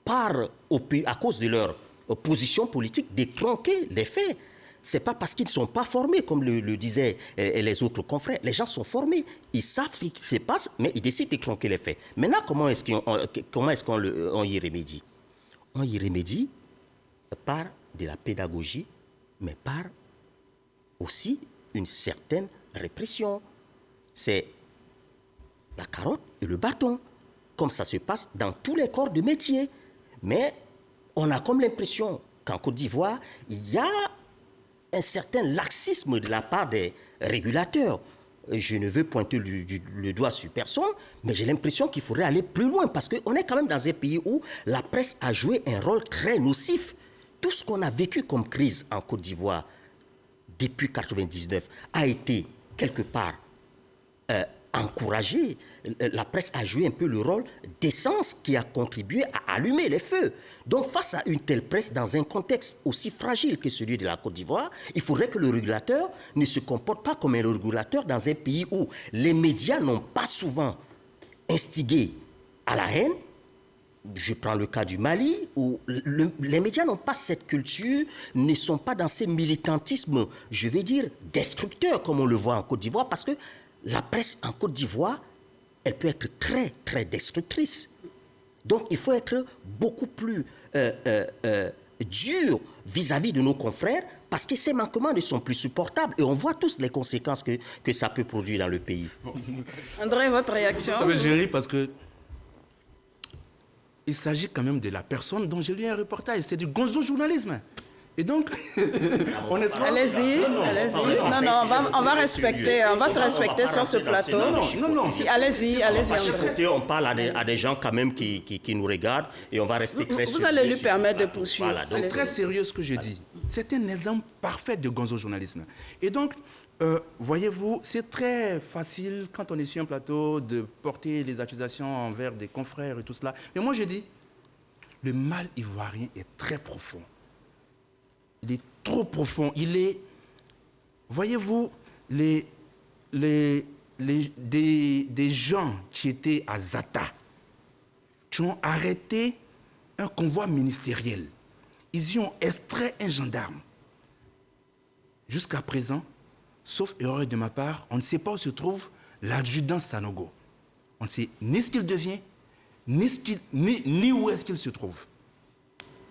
à cause de leur position politique, de tronquer les faits. Ce n'est pas parce qu'ils ne sont pas formés, comme le disaient les autres confrères. Les gens sont formés, ils savent ce qui se passe, mais ils décident de tronquer les faits. Maintenant, comment est-ce qu'on y remédie? On y remédie par de la pédagogie, mais par aussi une certaine répression. C'est la carotte et le bâton, comme ça se passe dans tous les corps de métier. Mais on a comme l'impression qu'en Côte d'Ivoire, il y a un certain laxisme de la part des régulateurs. Je ne veux pointer le doigt sur personne, mais j'ai l'impression qu'il faudrait aller plus loin, parce qu'on est quand même dans un pays où la presse a joué un rôle très nocif. Tout ce qu'on a vécu comme crise en Côte d'Ivoire depuis 1999 a été quelque part encouragé. La presse a joué un peu le rôle d'essence qui a contribué à allumer les feux. Donc face à une telle presse, dans un contexte aussi fragile que celui de la Côte d'Ivoire, il faudrait que le régulateur ne se comporte pas comme un régulateur dans un pays où les médias n'ont pas souvent instigé à la haine. Je prends le cas du Mali, où les médias n'ont pas cette culture, ne sont pas dans ces militantismes, je vais dire, destructeurs, comme on le voit en Côte d'Ivoire, parce que la presse en Côte d'Ivoire, elle peut être très, très destructrice. Donc, il faut être beaucoup plus dur vis-à-vis de nos confrères, parce que ces manquements ne sont plus supportables. Et on voit tous les conséquences que ça peut produire dans le pays. André, votre réaction? Ça me gérer parce que il s'agit quand même de la personne dont j'ai lu un reportage. C'est du gonzo-journalisme. Et donc, honnêtement... Allez-y, allez-y. Non, on va se respecter sur ce plateau. Non. Allez-y, André. On parle à des gens quand même qui nous regardent et on va rester très sérieux. Vous allez lui permettre de poursuivre. Voilà, c'est très sérieux ce que je dis. C'est un exemple parfait de gonzo-journalisme. Et donc, voyez-vous, c'est très facile quand on est sur un plateau de porter les accusations envers des confrères et tout cela. Mais moi, je dis, le mal ivoirien est très profond. Il est trop profond. Il est... Voyez-vous, des gens qui étaient à Zata, qui ont arrêté un convoi ministériel. Ils y ont extrait un gendarme. Jusqu'à présent, sauf erreur de ma part, on ne sait pas où se trouve l'adjudant Sanogo. On ne sait ni ce qu'il devient, ni où est-ce qu'il se trouve.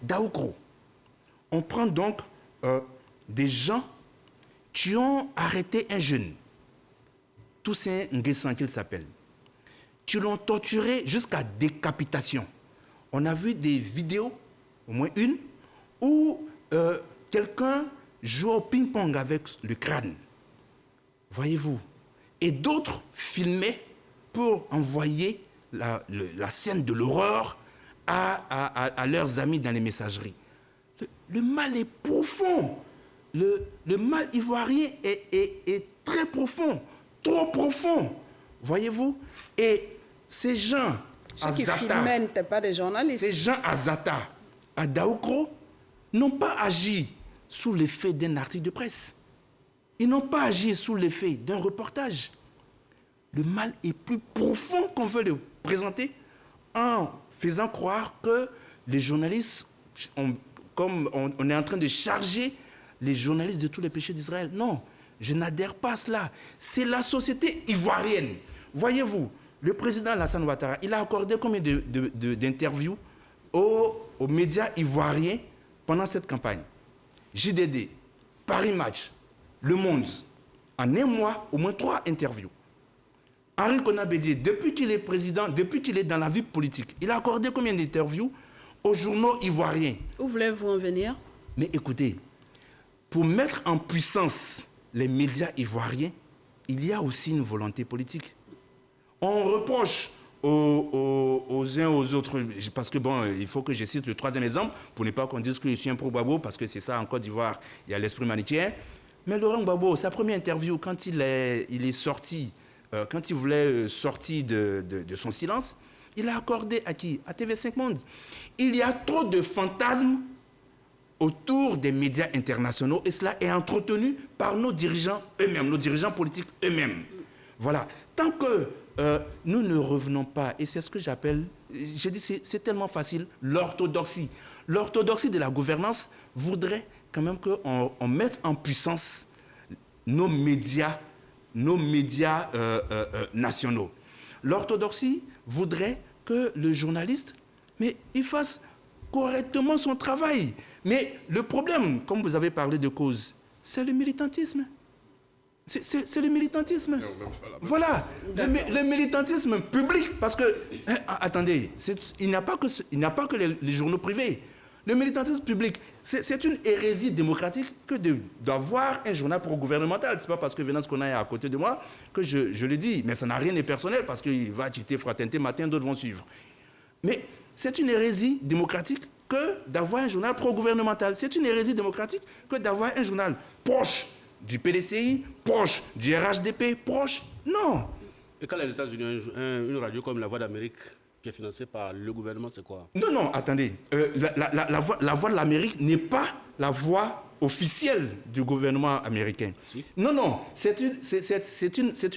Daoukro. On prend donc des gens qui ont arrêté un jeune, Toussaint Nguessan qu'il s'appelle, qui l'ont torturé jusqu'à décapitation. On a vu des vidéos, au moins une, où quelqu'un joue au ping-pong avec le crâne. Voyez-vous. Et d'autres filmaient pour envoyer la scène de l'horreur à leurs amis dans les messageries. Le mal est profond. Le mal ivoirien est très profond, trop profond. Voyez-vous. Et ces gens Ceux qui filmaient n'étaient pas des journalistes. Ces gens à Zata, à Daoukro, n'ont pas agi sous l'effet d'un article de presse. Ils n'ont pas agi sous l'effet d'un reportage. Le mal est plus profond qu'on veut le présenter en faisant croire que les journalistes, comme on est en train de charger les journalistes de tous les péchés d'Israël. Non, je n'adhère pas à cela. C'est la société ivoirienne. Voyez-vous, Le président Alassane Ouattara, il a accordé combien d'interviews aux médias ivoiriens pendant cette campagne? JDD, Paris Match, Le Monde. En un mois, au moins 3 interviews. Henri Konan Bédié, depuis qu'il est président, depuis qu'il est dans la vie politique, il a accordé combien d'interviews aux journaux ivoiriens? Où voulez-vous en venir? Mais écoutez, pour mettre en puissance les médias ivoiriens, il y a aussi une volonté politique. On reproche aux uns aux autres, parce que bon, il faut que je cite le 3e exemple, pour ne pas qu'on dise que je suis un pro-Gbagbo, parce que c'est ça, en Côte d'Ivoire, il y a l'esprit manichéen. Mais Laurent Gbagbo, sa première interview, quand il est sorti, quand il voulait sortir de son silence, il a accordé à qui? À TV5 Monde. Il y a trop de fantasmes autour des médias internationaux et cela est entretenu par nos dirigeants eux-mêmes, nos dirigeants politiques eux-mêmes. Voilà. Tant que nous ne revenons pas, et c'est ce que j'appelle, je dis c'est tellement facile, l'orthodoxie. L'orthodoxie de la gouvernance voudrait quand même qu'on mette en puissance nos médias nationaux. L'orthodoxie voudrait que le journaliste, mais il fasse correctement son travail. Mais le problème, comme vous avez parlé de cause, c'est le militantisme. C'est le militantisme. Voilà, le militantisme public. Parce que, attendez, il n'y a pas que les journaux privés. Le militantisme public, c'est une hérésie démocratique que d'avoir un journal pro-gouvernemental. Ce n'est pas parce que Venance Konan est à côté de moi que je le dis. Mais ça n'a rien de personnel parce qu'il va citer Fraternité Matin, d'autres vont suivre. Mais c'est une hérésie démocratique que d'avoir un journal pro-gouvernemental. C'est une hérésie démocratique que d'avoir un journal proche du PDCI, proche du RHDP, proche. Non. Et quand les États-Unis ont une radio comme La Voix d'Amérique qui est financée par le gouvernement, c'est quoi? Non, attendez. La Voix de l'Amérique n'est pas la voix officielle du gouvernement américain. Si. Non, c'est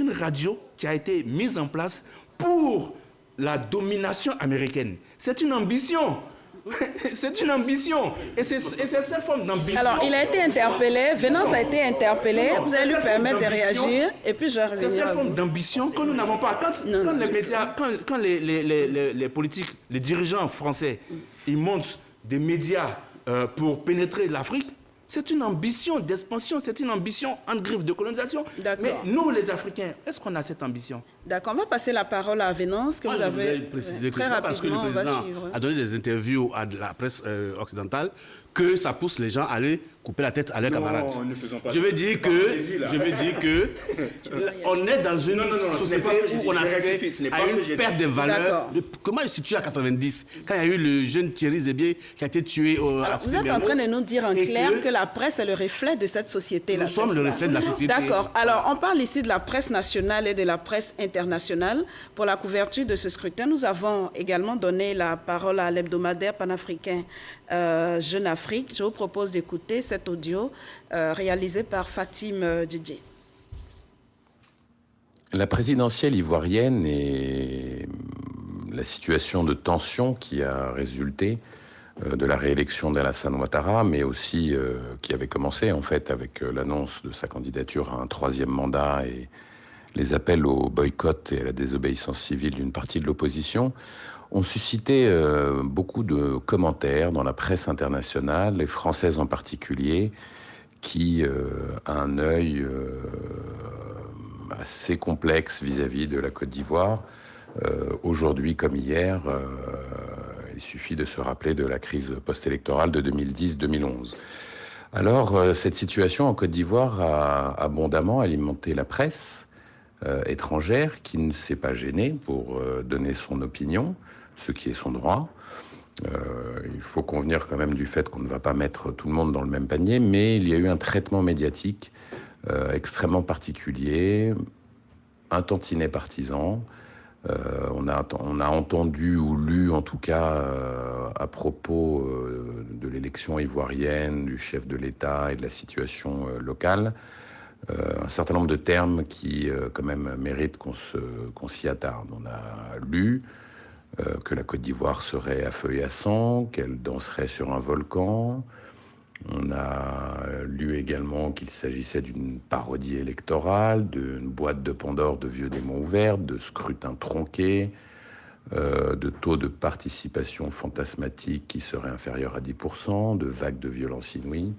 une radio qui a été mise en place pour la domination américaine. C'est une ambition. C'est une ambition. Et c'est cette forme d'ambition. Alors, il a été interpellé, Venance a été interpellé, vous allez lui permettre de réagir, et puis je vais revenir. C'est cette forme d'ambition que nous n'avons pas. Quand les médias, quand les politiques, les dirigeants français, ils montent des médias pour pénétrer l'Afrique, c'est une ambition d'expansion, c'est une ambition en griffe de colonisation. Mais nous, les Africains, est-ce qu'on a cette ambition? D'accord, on va passer la parole à Venance, que vous avez précisé très rapidement, parce que le président a donné des interviews à la presse occidentale, que ça pousse les gens à aller couper la tête à leurs camarades. Ne faisons pas je veux dire que on est dans une société où on a assisté à une perte de valeur. Comment je situe à 90, quand il y a eu le jeune Thierry Zébier qui a été tué à vous êtes en train de nous dire en clair que la presse est le reflet de cette société. Nous sommes le reflet de la société. D'accord. Alors, on parle ici de la presse nationale et de la presse internationale. Pour la couverture de ce scrutin, nous avons également donné la parole à l'hebdomadaire panafricain Jeune Afrique. Je vous propose d'écouter cet audio réalisé par Fatim Djidji. La présidentielle ivoirienne et la situation de tension qui a résulté de la réélection d'Alassane Ouattara, mais aussi qui avait commencé en fait avec l'annonce de sa candidature à un 3e mandat et les appels au boycott et à la désobéissance civile d'une partie de l'opposition, ont suscité beaucoup de commentaires dans la presse internationale, et française en particulier, qui a un œil assez complexe vis-à-vis de la Côte d'Ivoire. Aujourd'hui comme hier, il suffit de se rappeler de la crise post-électorale de 2010-2011. Alors, cette situation en Côte d'Ivoire a abondamment alimenté la presse étrangère, qui ne s'est pas gênée pour donner son opinion, ce qui est son droit. Il faut convenir quand même du fait qu'on ne va pas mettre tout le monde dans le même panier, mais il y a eu un traitement médiatique extrêmement particulier, un tantinet partisan. On a entendu ou lu, en tout cas, à propos de l'élection ivoirienne, du chef de l'État et de la situation locale, un certain nombre de termes qui, quand même, méritent qu'on s'y attarde. On a lu que la Côte d'Ivoire serait à feu et à sang, qu'elle danserait sur un volcan, On a lu également qu'il s'agissait d'une parodie électorale, d'une boîte de Pandore de vieux démons ouverts, de scrutins tronqués, de taux de participation fantasmatique qui serait inférieur à 10%, de vagues de violence inouïes,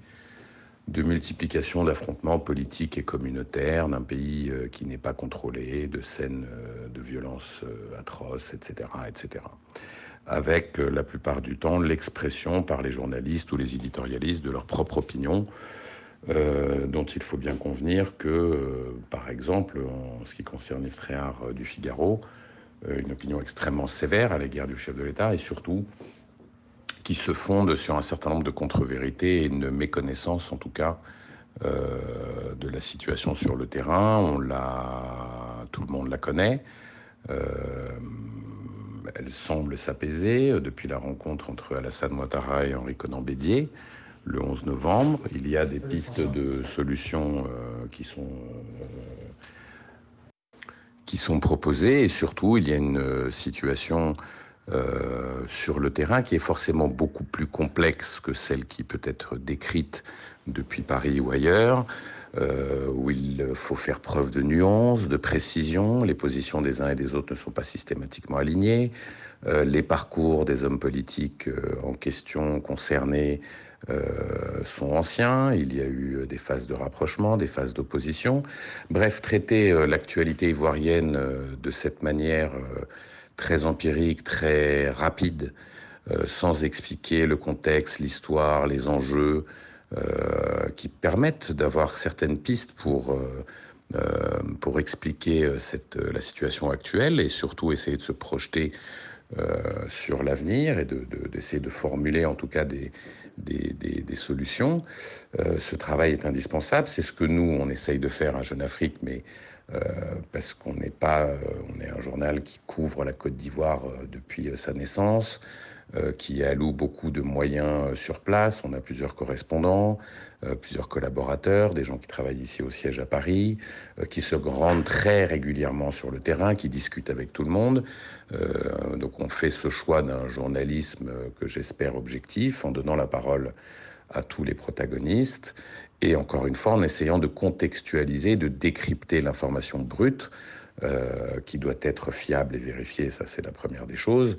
de multiplication d'affrontements politiques et communautaires d'un pays qui n'est pas contrôlé, de scènes de violence atroces, etc., etc. Avec la plupart du temps l'expression par les journalistes ou les éditorialistes de leur propre opinion, dont il faut bien convenir que, par exemple, en ce qui concerne Yves Tréhard du Figaro, une opinion extrêmement sévère à l'égard du chef de l'État et surtout qui se fonde sur un certain nombre de contre-vérités et une méconnaissance, en tout cas, de la situation sur le terrain. Tout le monde la connaît. Elle semble s'apaiser depuis la rencontre entre Alassane Ouattara et Henri Konan Bédié le 11 novembre. Il y a des pistes de solutions qui sont proposées et surtout il y a une situation sur le terrain qui est forcément beaucoup plus complexe que celle qui peut être décrite depuis Paris ou ailleurs, où il faut faire preuve de nuance, de précision. Les positions des uns et des autres ne sont pas systématiquement alignées. Les parcours des hommes politiques en question concernés sont anciens. Il y a eu des phases de rapprochement, des phases d'opposition. Bref, traiter l'actualité ivoirienne de cette manière très empirique, très rapide, sans expliquer le contexte, l'histoire, les enjeux, qui permettent d'avoir certaines pistes pour expliquer la situation actuelle et surtout essayer de se projeter sur l'avenir et d'essayer de formuler en tout cas des solutions. Ce travail est indispensable. C'est ce que nous, on essaye de faire à Jeune Afrique, mais parce qu'on n'est pas... on est un journal qui couvre la Côte d'Ivoire depuis sa naissance, qui alloue beaucoup de moyens sur place. On a plusieurs correspondants, plusieurs collaborateurs, des gens qui travaillent ici au siège à Paris, qui se rendent très régulièrement sur le terrain, qui discutent avec tout le monde. Donc on fait ce choix d'un journalisme que j'espère objectif, en donnant la parole à tous les protagonistes, et encore une fois en essayant de contextualiser, de décrypter l'information brute, qui doit être fiable et vérifiée, ça c'est la première des choses,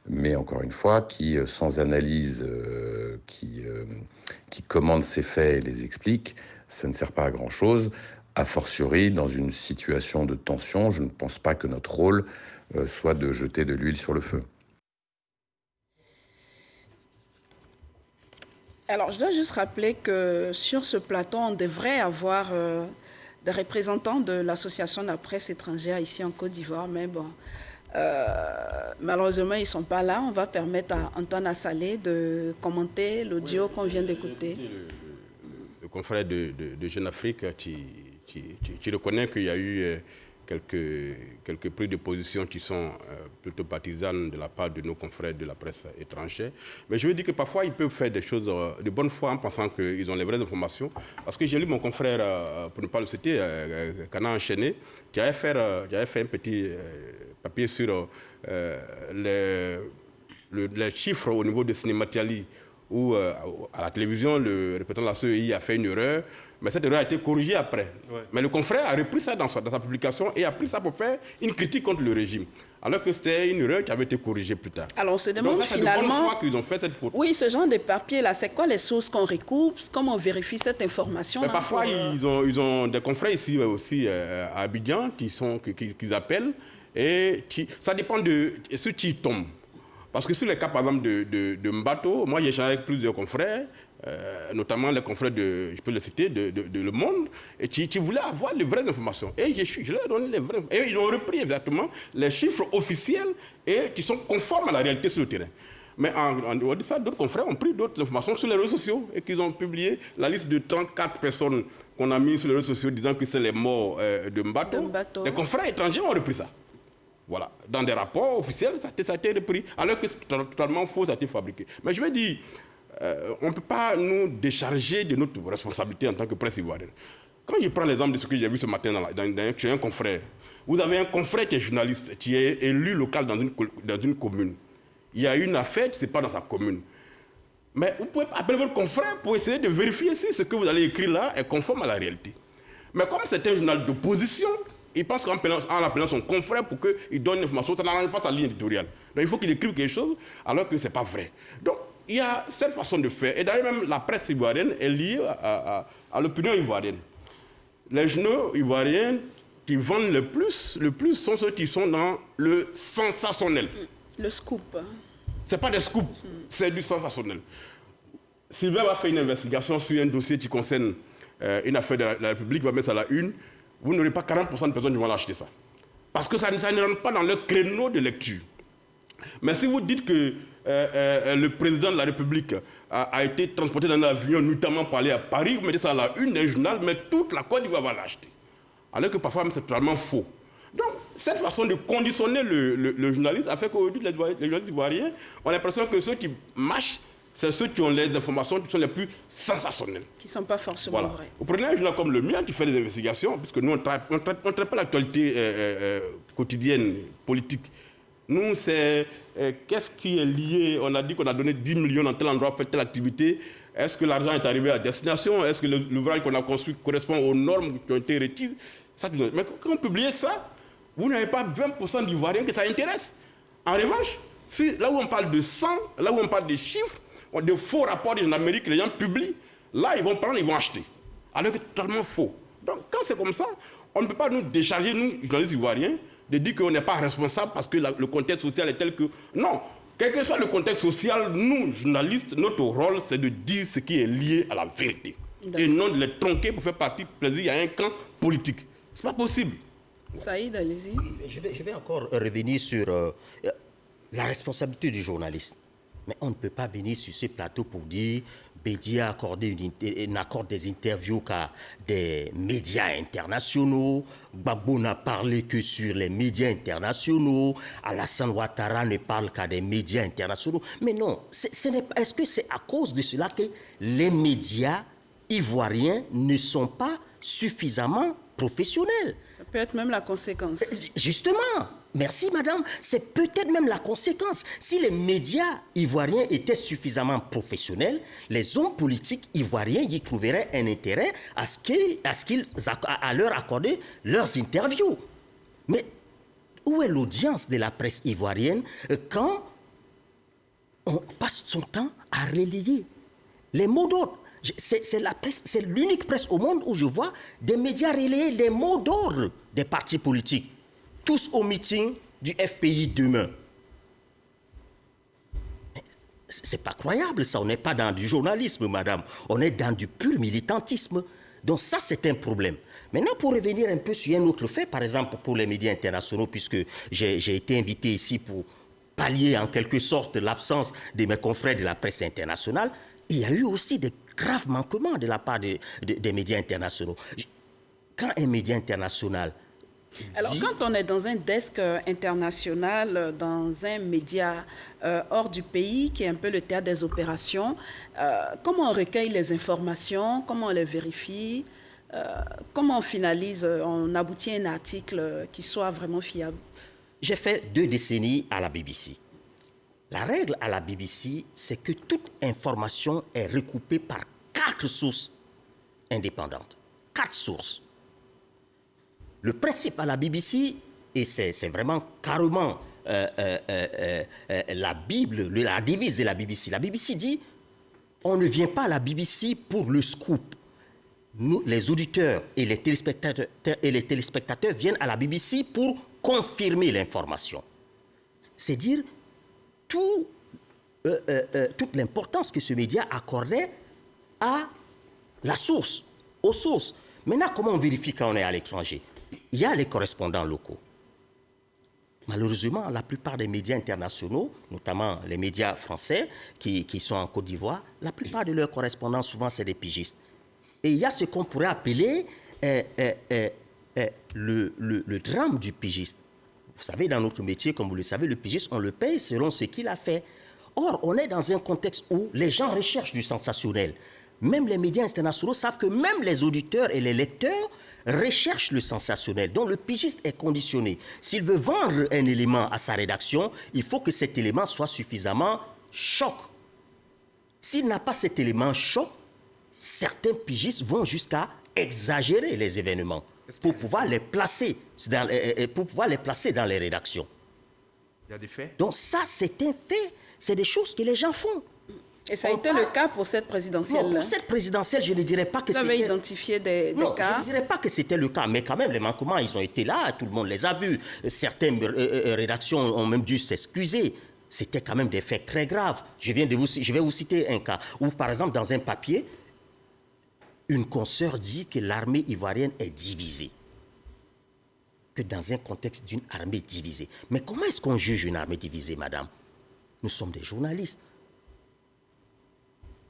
mais encore une fois, qui sans analyse, qui commande ses faits et les explique, ça ne sert pas à grand-chose. A fortiori, dans une situation de tension, je ne pense pas que notre rôle soit de jeter de l'huile sur le feu. Alors, je dois juste rappeler que sur ce plateau, on devrait avoir des représentants de l'Association de la presse étrangère ici en Côte d'Ivoire, mais bon, malheureusement, ils ne sont pas là. On va permettre à Antoine Assalé de commenter l'audio qu'on vient d'écouter. Le confrère de Jeune Afrique, tu reconnais qu'il y a eu quelques prises de position qui sont plutôt partisanes de la part de nos confrères de la presse étrangère. Mais je veux dire que parfois, ils peuvent faire des choses de bonne foi en pensant qu'ils ont les vraies informations. Parce que j'ai lu mon confrère, pour ne pas le citer, Kana Enchaîné, qui avait fait un petit papier sur les chiffres au niveau de Cinématiali, où à la télévision, le représentant de la CEI a fait une erreur. Mais cette erreur a été corrigée après. Ouais. Mais le confrère a repris ça dans sa publication et a pris ça pour faire une critique contre le régime. Alors que c'était une erreur qui avait été corrigée plus tard. Alors on se demande donc, finalement... de bonne foi qu'ils ont fait cette faute. Oui, ce genre de papier-là, c'est quoi les sources qu'on recoupe? Comment on vérifie cette information? Mais parfois, ils ont des confrères ici aussi à Abidjan qu'ils appellent. Et ça dépend de ce qui tombe. Parce que sur les cas, par exemple, de Mbato, moi j'ai échangé avec plusieurs confrères, notamment les confrères je peux les citer, de Le Monde, et qui voulaient avoir les vraies informations. Et je leur ai donné les vraies informations. Et ils ont repris exactement les chiffres officiels et qui sont conformes à la réalité sur le terrain. Mais en dehors de ça, d'autres confrères ont pris d'autres informations sur les réseaux sociaux et qu'ils ont publié la liste de 34 personnes qu'on a mis sur les réseaux sociaux disant que c'est les morts de Mbato. Les confrères étrangers ont repris ça. Voilà. Dans des rapports officiels, ça a été repris, alors que c'est totalement faux, ça a été fabriqué. Mais je veux dire, on ne peut pas nous décharger de notre responsabilité en tant que presse ivoirienne. Quand je prends l'exemple de ce que j'ai vu ce matin chez un confrère, vous avez un confrère qui est journaliste, qui est élu local dans une commune. Il y a une affaire, ce n'est pas dans sa commune. Mais vous pouvez appeler votre confrère pour essayer de vérifier si ce que vous allez écrire là est conforme à la réalité. Mais comme c'est un journal d'opposition, il pense qu'en appelant son confrère pour qu'il donne une information, ça n'arrange pas sa ligne éditoriale. Donc il faut qu'il écrive quelque chose alors que ce n'est pas vrai. Donc il y a cette façon de faire. Et d'ailleurs même la presse ivoirienne est liée à l'opinion ivoirienne. Les journaux ivoiriens qui vendent le plus sont ceux qui sont dans le sensationnel. Le scoop. Ce n'est pas des scoops, c'est du sensationnel. Sylvain va faire une investigation sur un dossier qui concerne une affaire de la République, va mettre ça à la une. Vous n'aurez pas 40% de personnes qui vont l'acheter ça. Parce que ça ne rentre pas dans leur créneau de lecture. Mais si vous dites que le président de la République a été transporté dans un avion, notamment pour aller à Paris, vous mettez ça à la une d'un journal, mais toute la Côte d'Ivoire va l'acheter. Alors que parfois, c'est totalement faux. Donc, cette façon de conditionner le journaliste a fait qu'aujourd'hui, les journalistes ivoiriens ont l'impression que ceux qui marchent, c'est ceux qui ont les informations qui sont les plus sensationnelles. Qui ne sont pas forcément vraies. Vous prenez un journal comme le mien qui fait des investigations, puisque nous, on ne traite pas l'actualité quotidienne, politique. Nous, c'est qu'est-ce qui est lié. On a dit qu'on a donné 10 millions dans tel endroit pour faire telle activité. Est-ce que l'argent est arrivé à destination? Est-ce que l'ouvrage qu'on a construit correspond aux normes qui ont été requises? Mais quand on publie ça, vous n'avez pas 20% d'Ivoiriens que ça intéresse. En revanche, là où on parle de sang, là où on parle de chiffres, de faux rapports des Amérique que les gens publient, là, ils vont prendre, ils vont acheter. Alors que c'est totalement faux. Donc, quand c'est comme ça, on ne peut pas nous décharger, nous, journalistes ivoiriens, de dire qu'on n'est pas responsable parce que le contexte social est tel que... Non, quel que soit le contexte social, nous, journalistes, notre rôle, c'est de dire ce qui est lié à la vérité. Et non de les tronquer pour faire partie plaisir à un camp politique. Ce n'est pas possible. Saïd, allez-y. Je vais encore revenir sur la responsabilité du journaliste. Mais on ne peut pas venir sur ce plateau pour dire Bédia accorde des interviews qu'à des médias internationaux. Gbagbo n'a parlé que sur les médias internationaux. Alassane Ouattara ne parle qu'à des médias internationaux. Mais non, est-ce que c'est à cause de cela que les médias ivoiriens ne sont pas suffisamment professionnels? Ça peut être même la conséquence. Justement, merci madame, c'est peut-être même la conséquence. Si les médias ivoiriens étaient suffisamment professionnels, les hommes politiques ivoiriens y trouveraient un intérêt à leur accorder leurs interviews. Mais où est l'audience de la presse ivoirienne quand on passe son temps à relayer les mots d'ordre? C'est l'unique presse au monde où je vois des médias relayer les mots d'ordre des partis politiques. Tous au meeting du FPI demain. C'est pas croyable, ça. On n'est pas dans du journalisme, madame. On est dans du pur militantisme. Donc ça, c'est un problème. Maintenant, pour revenir un peu sur un autre fait, par exemple pour les médias internationaux, puisque j'ai été invité ici pour pallier en quelque sorte l'absence de mes confrères de la presse internationale, il y a eu aussi des graves manquements de la part des médias internationaux. Quand un média international... Alors, quand on est dans un desk international, dans un média hors du pays, qui est un peu le théâtre des opérations, comment on recueille les informations, comment on les vérifie, comment on finalise, on aboutit à un article qui soit vraiment fiable? J'ai fait 2 décennies à la BBC. La règle à la BBC, c'est que toute information est recoupée par 4 sources indépendantes. 4 sources. Le principe à la BBC, et c'est vraiment carrément la Bible, la devise de la BBC. La BBC dit, on ne vient pas à la BBC pour le scoop. Nous, les auditeurs et les téléspectateurs viennent à la BBC pour confirmer l'information. C'est dire toute l'importance que ce média accordait à la source, aux sources. Maintenant, comment on vérifie quand on est à l'étranger? Il y a les correspondants locaux. Malheureusement, la plupart des médias internationaux, notamment les médias français qui sont en Côte d'Ivoire, la plupart de leurs correspondants, souvent, c'est des pigistes. Et il y a ce qu'on pourrait appeler le drame du pigiste. Vous savez, dans notre métier, comme vous le savez, le pigiste, on le paye selon ce qu'il a fait. Or, on est dans un contexte où les gens recherchent du sensationnel. Même les médias internationaux savent que même les auditeurs et les lecteurs recherchent le sensationnel. Donc, le pigiste est conditionné. S'il veut vendre un élément à sa rédaction, il faut que cet élément soit suffisamment choc. S'il n'a pas cet élément choc, certains pigistes vont jusqu'à exagérer les événements pour pouvoir les placer dans les rédactions. Il y a des faits. Donc ça, c'est un fait. C'est des choses que les gens font. Et ça a été le cas pour cette présidentielle. Non, pour cette présidentielle, je ne dirais pas que c'était... Vous avez identifié des cas? Je ne dirais pas que c'était le cas, mais quand même, les manquements, ils ont été là, tout le monde les a vus. Certaines rédactions ont même dû s'excuser. C'était quand même des faits très graves. Je vais vous citer un cas où, par exemple, dans un papier, une consoeur dit que l'armée ivoirienne est divisée. Que dans un contexte d'une armée divisée. Mais comment est-ce qu'on juge une armée divisée, madame? Nous sommes des journalistes.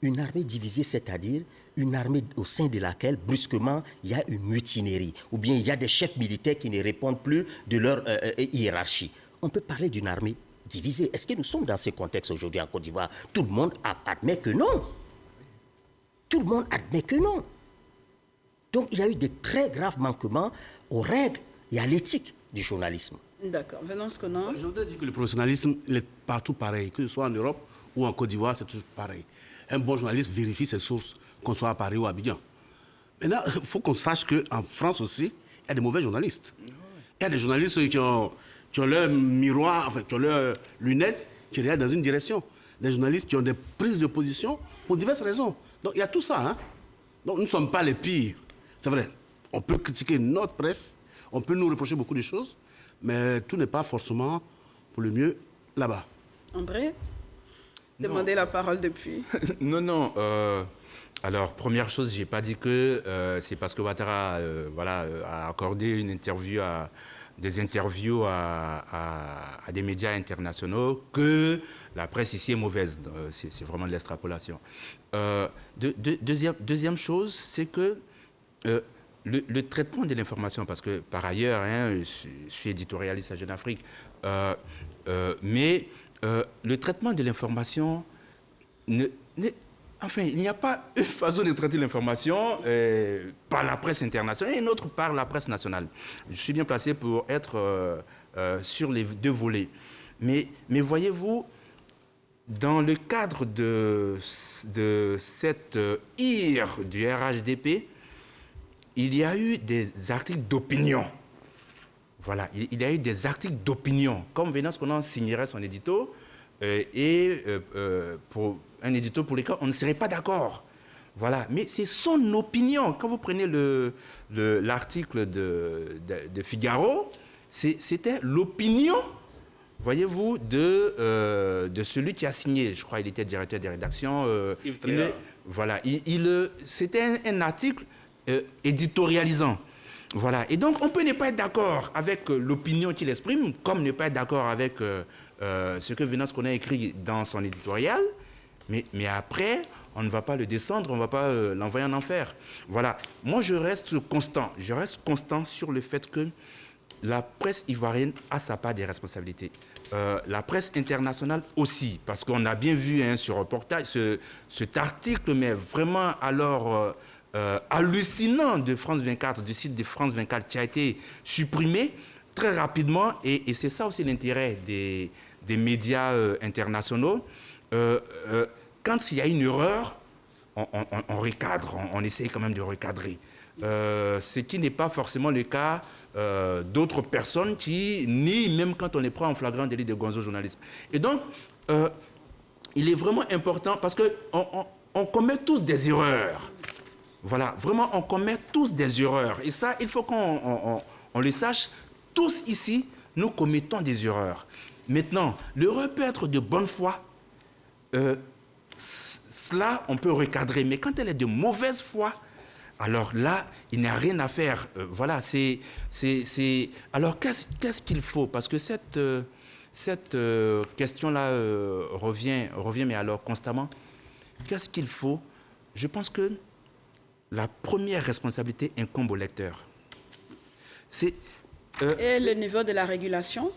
Une armée divisée, c'est-à-dire une armée au sein de laquelle, brusquement, il y a une mutinerie, ou bien il y a des chefs militaires qui ne répondent plus de leur hiérarchie. On peut parler d'une armée divisée. Est-ce que nous sommes dans ce contexte aujourd'hui en Côte d'Ivoire? Tout le monde admet que non. Tout le monde admet que non. Donc il y a eu de très graves manquements aux règles et à l'éthique du journalisme. D'accord. Venons ce qu'on a. Je voudrais dire que le professionnalisme, il est partout pareil, que ce soit en Europe ou en Côte d'Ivoire, c'est toujours pareil. Un bon journaliste vérifie ses sources, qu'on soit à Paris ou à Abidjan. Maintenant, il faut qu'on sache qu'en France aussi, il y a des mauvais journalistes. Il y a des journalistes qui ont leur miroir, enfin, qui ont leurs lunettes, qui regardent dans une direction. Des journalistes qui ont des prises de position pour diverses raisons. Donc, il y a tout ça. Hein? Donc, nous ne sommes pas les pires. C'est vrai, on peut critiquer notre presse, on peut nous reprocher beaucoup de choses, mais tout n'est pas forcément pour le mieux là-bas. André? Demandez la parole depuis. Non. Alors, première chose, je n'ai pas dit que c'est parce que Ouattara a accordé des interviews à des médias internationaux que la presse ici est mauvaise. C'est vraiment de l'extrapolation. Deuxième chose, c'est que le traitement de l'information, parce que par ailleurs, je suis éditorialiste à Jeune Afrique, mais le traitement de l'information, enfin, il n'y a pas une façon de traiter l'information par la presse internationale et une autre par la presse nationale. Je suis bien placé pour être sur les deux volets. Mais voyez-vous, dans le cadre de cette ire du RHDP, il y a eu des articles d'opinion. Voilà, il y a eu des articles d'opinion, comme Venance Conan signerait son édito, pour un édito pour lequel on ne serait pas d'accord. Voilà, mais c'est son opinion. Quand vous prenez l'article de Figaro, c'était l'opinion, voyez-vous, de celui qui a signé. Je crois qu'il était directeur des rédactions. Voilà, c'était un article éditorialisant. Voilà. Et donc, on peut ne pas être d'accord avec l'opinion qu'il exprime, comme ne pas être d'accord avec ce que Venance Conan a écrit dans son éditorial. Mais après, on ne va pas le descendre, on ne va pas l'envoyer en enfer. Voilà. Moi, je reste constant. Je reste constant sur le fait que la presse ivoirienne a sa part des responsabilités. La presse internationale aussi, parce qu'on a bien vu ce reportage, cet article, mais vraiment alors... hallucinant de France 24, du site de France 24 qui a été supprimé très rapidement. Et c'est ça aussi l'intérêt des médias internationaux. Quand il y a une erreur, on recadre, on essaye quand même de recadrer. Ce qui n'est pas forcément le cas d'autres personnes qui nient même quand on les prend en flagrant délit de gonzo-journalisme. Et donc, il est vraiment important parce qu'on commet tous des erreurs. Voilà, vraiment, on commet tous des erreurs. Et ça, il faut qu'on le sache. Tous ici, nous commettons des erreurs. Maintenant, l'erreur peut être de bonne foi. Cela, on peut recadrer. Mais quand elle est de mauvaise foi, alors là, il n'y a rien à faire. Voilà, Alors, qu'est-ce qu'il faut? Parce que cette question-là revient, mais alors constamment. Qu'est-ce qu'il faut? Je pense que la première responsabilité incombe au lecteur. Et le niveau de la régulation?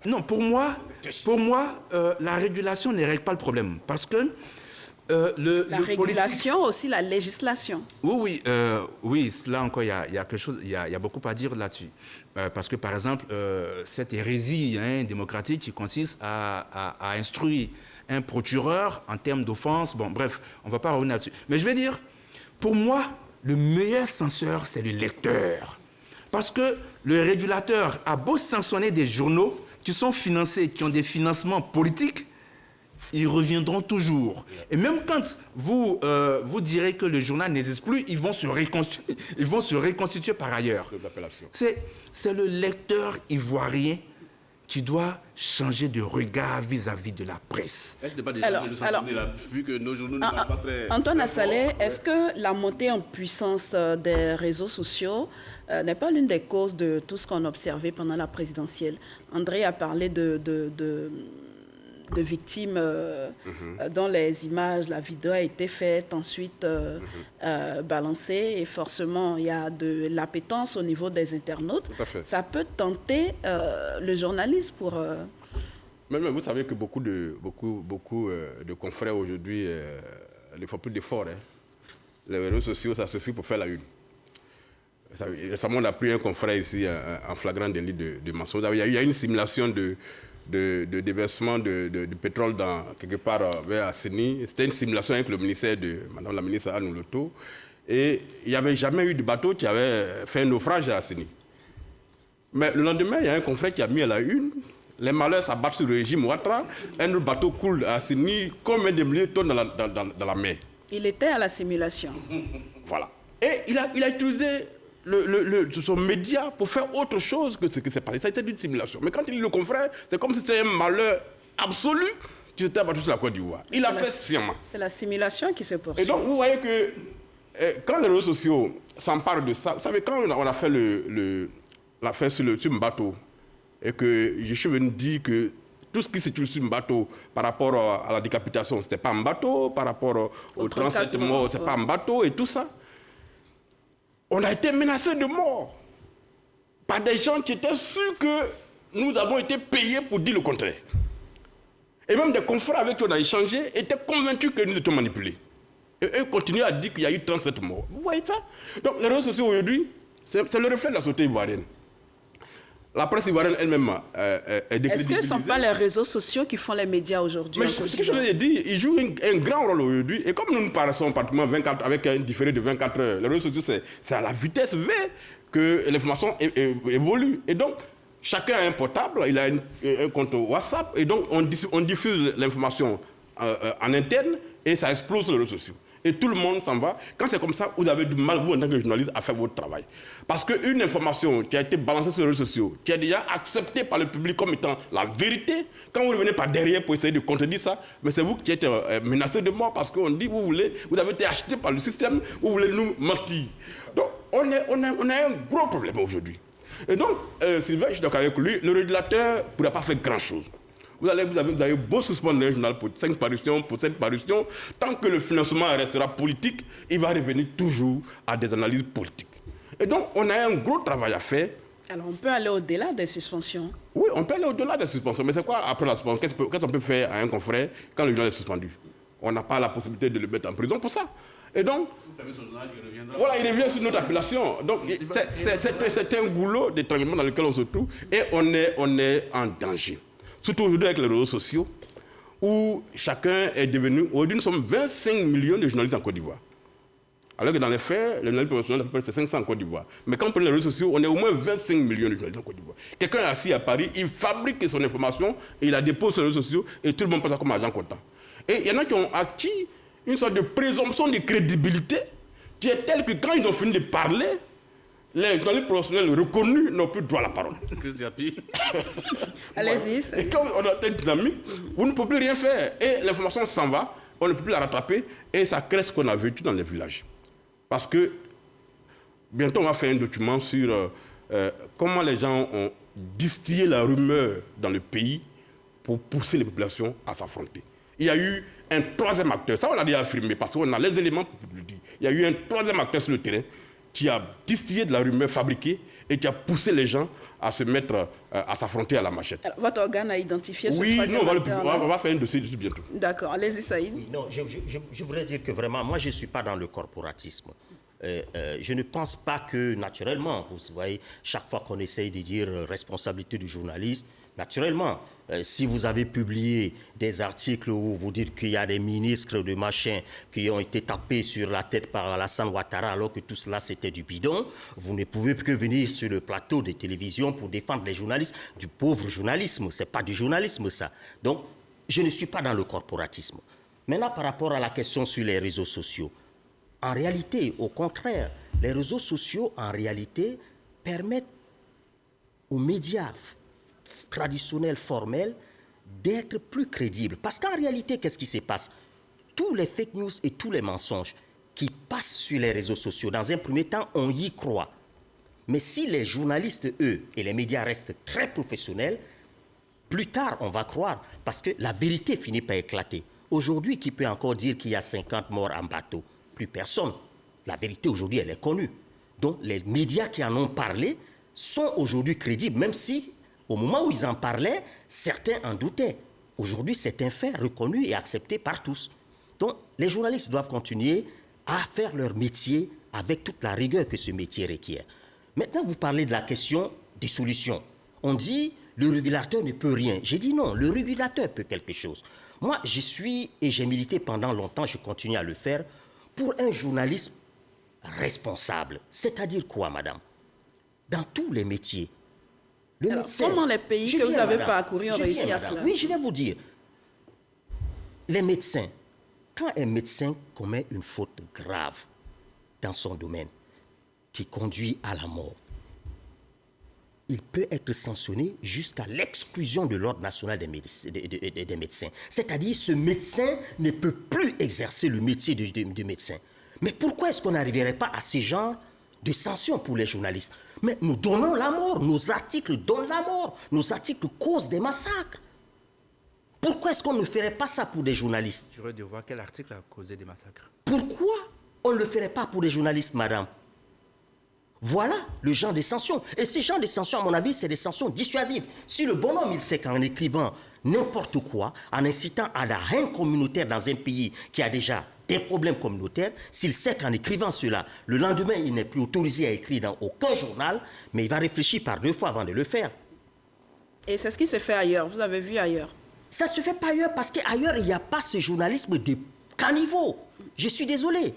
Non, pour moi, la régulation ne règle pas le problème. Parce que la régulation, aussi la législation. Oui, là encore, il y a quelque chose, il y a beaucoup à dire là-dessus. Parce que, par exemple, cette hérésie démocratique qui consiste à instruire un procureur en termes d'offense. Bon, bref, on ne va pas revenir là-dessus. Mais je vais dire, pour moi, le meilleur censeur, c'est le lecteur. Parce que le régulateur a beau sanctionner des journaux qui sont financés, qui ont des financements politiques, ils reviendront toujours. Et même quand vous direz que le journal n'existe plus, ils vont se reconstituer par ailleurs. C'est le lecteur ivoirien qui doit changer de regard vis-à-vis de la presse. Est-ce que pas déjà de sanctionner vu que nos journaux ne parlent pas très... Antoine Assalé, est-ce que la montée en puissance des réseaux sociaux n'est pas l'une des causes de tout ce qu'on a observé pendant la présidentielle? André a parlé de victimes dont les images, la vidéo a été faite, ensuite balancée, et forcément il y a de l'appétence au niveau des internautes. Ça peut tenter le journalisme pour... Mais vous savez que beaucoup de confrères aujourd'hui ne font plus d'efforts. Hein. Les réseaux sociaux, ça suffit pour faire la une. Récemment, on a pris un confrère ici en flagrant délit de mensonge. Il y a une simulation de déversement de pétrole quelque part vers Assini. C'était une simulation avec le ministère de Madame la ministre Anne Loto. Et il n'y avait jamais eu de bateau qui avait fait un naufrage à Assini. Mais le lendemain, il y a un confrère qui a mis à la une. Les malheurs s'abattent sur le régime Ouattara. Un autre bateau coule à Assini comme un des milliers de tonnes dans la mer. Il était à la simulation. Voilà. Et il a utilisé son média pour faire autre chose que ce qui s'est passé. Ça a été une simulation. Mais quand il dit le confrère, c'est comme si c'était un malheur absolu qui s'était abattu sur la Côte d'Ivoire. Il a fait sciemment. C'est la simulation qui se poursuit. Et donc, vous voyez que quand les réseaux sociaux s'emparent de ça, vous savez, quand on a fait l'affaire sur Mbato, et que je suis venu dire que tout ce qui se trouve sur Mbato par rapport à la décapitation, ce n'était pas Mbato, par rapport au 37 morts, ce n'est pas Mbato, et tout ça, on a été menacé de mort par des gens qui étaient sûrs que nous avons été payés pour dire le contraire. Et même des confrères avec qui on a échangé étaient convaincus que nous étions manipulés. Et eux continuent à dire qu'il y a eu 37 morts. Vous voyez ça? Donc les réseaux sociaux aujourd'hui, c'est le reflet de la société ivoirienne. La presse ivoirienne elle-même est décrédibilisée. Est-ce que ce ne sont pas les réseaux sociaux qui font les médias aujourd'hui? Mais ce que je vous ai dit, ils jouent un grand rôle aujourd'hui. Et comme nous nous paraissons pratiquement 24, avec un différé de 24 heures, les réseaux sociaux, c'est à la vitesse V que l'information évolue. Et donc, chacun a un portable, il a un compte WhatsApp, et donc on diffuse l'information en interne, et ça explose sur les réseaux sociaux. Et tout le monde s'en va. Quand c'est comme ça, vous avez du mal, vous, en tant que journaliste, à faire votre travail. Parce qu'une information qui a été balancée sur les réseaux sociaux, qui est déjà acceptée par le public comme étant la vérité, quand vous revenez par derrière pour essayer de contredire ça, mais c'est vous qui êtes menacé de mort parce qu'on dit, vous avez été acheté par le système, vous voulez nous mentir. Donc, on a un gros problème aujourd'hui. Et donc, Sylvain, je suis d'accord avec lui, le régulateur ne pourra pas faire grand-chose. Vous avez beau suspendre un journal pour 5 parutions, pour 7 parutions, tant que le financement restera politique, il va revenir toujours à des analyses politiques. Et donc, on a un gros travail à faire. Alors, on peut aller au-delà des suspensions? Oui, on peut aller au-delà des suspensions. Mais c'est quoi après la suspension? Qu'est-ce qu'on peut faire à un confrère quand le journal est suspendu? On n'a pas la possibilité de le mettre en prison pour ça. Et donc, voilà, il revient sur notre appellation. Donc, c'est un goulot d'étranglement dans lequel on se trouve et on est en danger. Surtout aujourd'hui avec les réseaux sociaux, où chacun est devenu... Aujourd'hui, nous sommes 25 millions de journalistes en Côte d'Ivoire. Alors que dans les faits, les journalistes professionnels, c'est 500 en Côte d'Ivoire. Mais quand on prend les réseaux sociaux, on est au moins 25 millions de journalistes en Côte d'Ivoire. Quelqu'un est assis à Paris, il fabrique son information, et il la dépose sur les réseaux sociaux, et tout le monde pense ça comme agent comptant. Et il y en a qui ont acquis une sorte de présomption de crédibilité qui est telle que quand ils ont fini de parler, les journalistes professionnels reconnus n'ont plus droit à la parole. Allez-y. Et quand on a cette dynamique, vous ne pouvez plus rien faire. Et l'information s'en va, on ne peut plus la rattraper, et ça crée ce qu'on a vécu dans les villages. Parce que bientôt on va faire un document sur comment les gens ont distillé la rumeur dans le pays pour pousser les populations à s'affronter. Il y a eu un troisième acteur, ça on l'a déjà affirmé, parce qu'on a les éléments pour le dire. Il y a eu un troisième acteur sur le terrain qui a distillé de la rumeur fabriquée et qui a poussé les gens à se mettre, à s'affronter à la machette. Alors, votre organe a identifié ce troisième acteur? On va faire un dossier dessus bientôt. D'accord, allez-y Saïd. Oui, non, je voudrais dire que vraiment, moi je ne suis pas dans le corporatisme. Je ne pense pas que naturellement, vous voyez, chaque fois qu'on essaye de dire responsabilité du journaliste, Naturellement, si vous avez publié des articles où vous dites qu'il y a des ministres de machin qui ont été tapés sur la tête par Alassane Ouattara alors que tout cela c'était du bidon, vous ne pouvez que venir sur le plateau de télévision pour défendre les journalistes, du pauvre journalisme. Ce n'est pas du journalisme ça. Donc, je ne suis pas dans le corporatisme. Maintenant, par rapport à la question sur les réseaux sociaux, en réalité, au contraire, les réseaux sociaux, en réalité, permettent aux médias traditionnels, formels, d'être plus crédibles. Parce qu'en réalité, qu'est-ce qui se passe? Tous les fake news et tous les mensonges qui passent sur les réseaux sociaux, dans un premier temps, on y croit. Mais si les journalistes, eux, et les médias restent très professionnels, plus tard, on va croire, parce que la vérité finit par éclater. Aujourd'hui, qui peut encore dire qu'il y a 50 morts en bateau? Plus personne. La vérité, aujourd'hui, elle est connue. Donc, les médias qui en ont parlé sont aujourd'hui crédibles, même si, au moment où ils en parlaient, certains en doutaient. Aujourd'hui, c'est un fait reconnu et accepté par tous. Donc, les journalistes doivent continuer à faire leur métier avec toute la rigueur que ce métier requiert. Maintenant, vous parlez de la question des solutions. On dit, le régulateur ne peut rien. J'ai dit non, le régulateur peut quelque chose. Moi, je suis, et j'ai milité pendant longtemps, je continue à le faire, pour un journalisme responsable. C'est-à-dire quoi, madame? Dans tous les métiers. Alors, médecin, comment les pays que vous avez parcourus ont réussi à cela? Oui, je vais vous dire. Les médecins, quand un médecin commet une faute grave dans son domaine qui conduit à la mort, il peut être sanctionné jusqu'à l'exclusion de l'ordre national des médecins. C'est-à-dire, ce médecin ne peut plus exercer le métier de médecin. Mais pourquoi est-ce qu'on n'arriverait pas à ce genre de sanctions pour les journalistes? Mais nous donnons la mort, nos articles donnent la mort, nos articles causent des massacres. Pourquoi est-ce qu'on ne ferait pas ça pour des journalistes? Je voudrais voir quel article a causé des massacres. Pourquoi on ne le ferait pas pour des journalistes, madame? Voilà le genre de sanctions. Et ces genres de sanctions, à mon avis, c'est des sanctions dissuasives. Si le bonhomme, il sait qu'en écrivant n'importe quoi, en incitant à la haine communautaire dans un pays qui a déjà des problèmes communautaires, s'il sait qu'en écrivant cela, le lendemain, il n'est plus autorisé à écrire dans aucun journal, mais il va réfléchir par 2 fois avant de le faire. Et c'est ce qui se fait ailleurs, vous avez vu ailleurs? Ça ne se fait pas ailleurs parce qu'ailleurs, il n'y a pas ce journalisme de caniveau. Je suis désolé.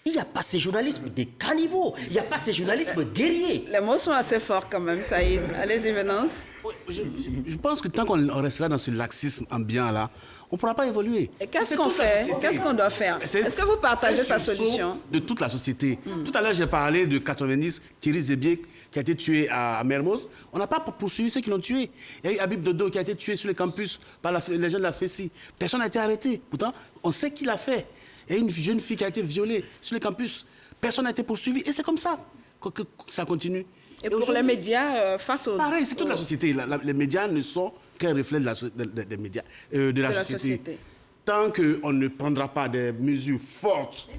Il n'y a pas ce journalisme de caniveau. Il n'y a pas ce journalisme guerrier. Les mots sont assez forts quand même, Saïd. Allez-y, Venance. Je pense que tant qu'on restera dans ce laxisme ambiant-là, on ne pourra pas évoluer. Et qu'est-ce qu'on fait? Qu'est-ce qu'on doit faire? Est-ce que vous partagez sa solution? De toute la société. Tout à l'heure, j'ai parlé de 90, Thierry Zébier, qui a été tué à Mermoz. On n'a pas poursuivi ceux qui l'ont tué. Il y a eu Habib Dodo qui a été tué sur le campus par les gens de la FESI. Personne n'a été arrêté. Pourtant, on sait qui l'a fait. Il y a une jeune fille qui a été violée sur le campus. Personne n'a été poursuivi. Et c'est comme ça que ça continue. Et pour les médias, face au... Pareil, c'est toute la société. Les médias ne sont qu'un reflet des médias, de la société. Tant qu'on ne prendra pas des mesures fortes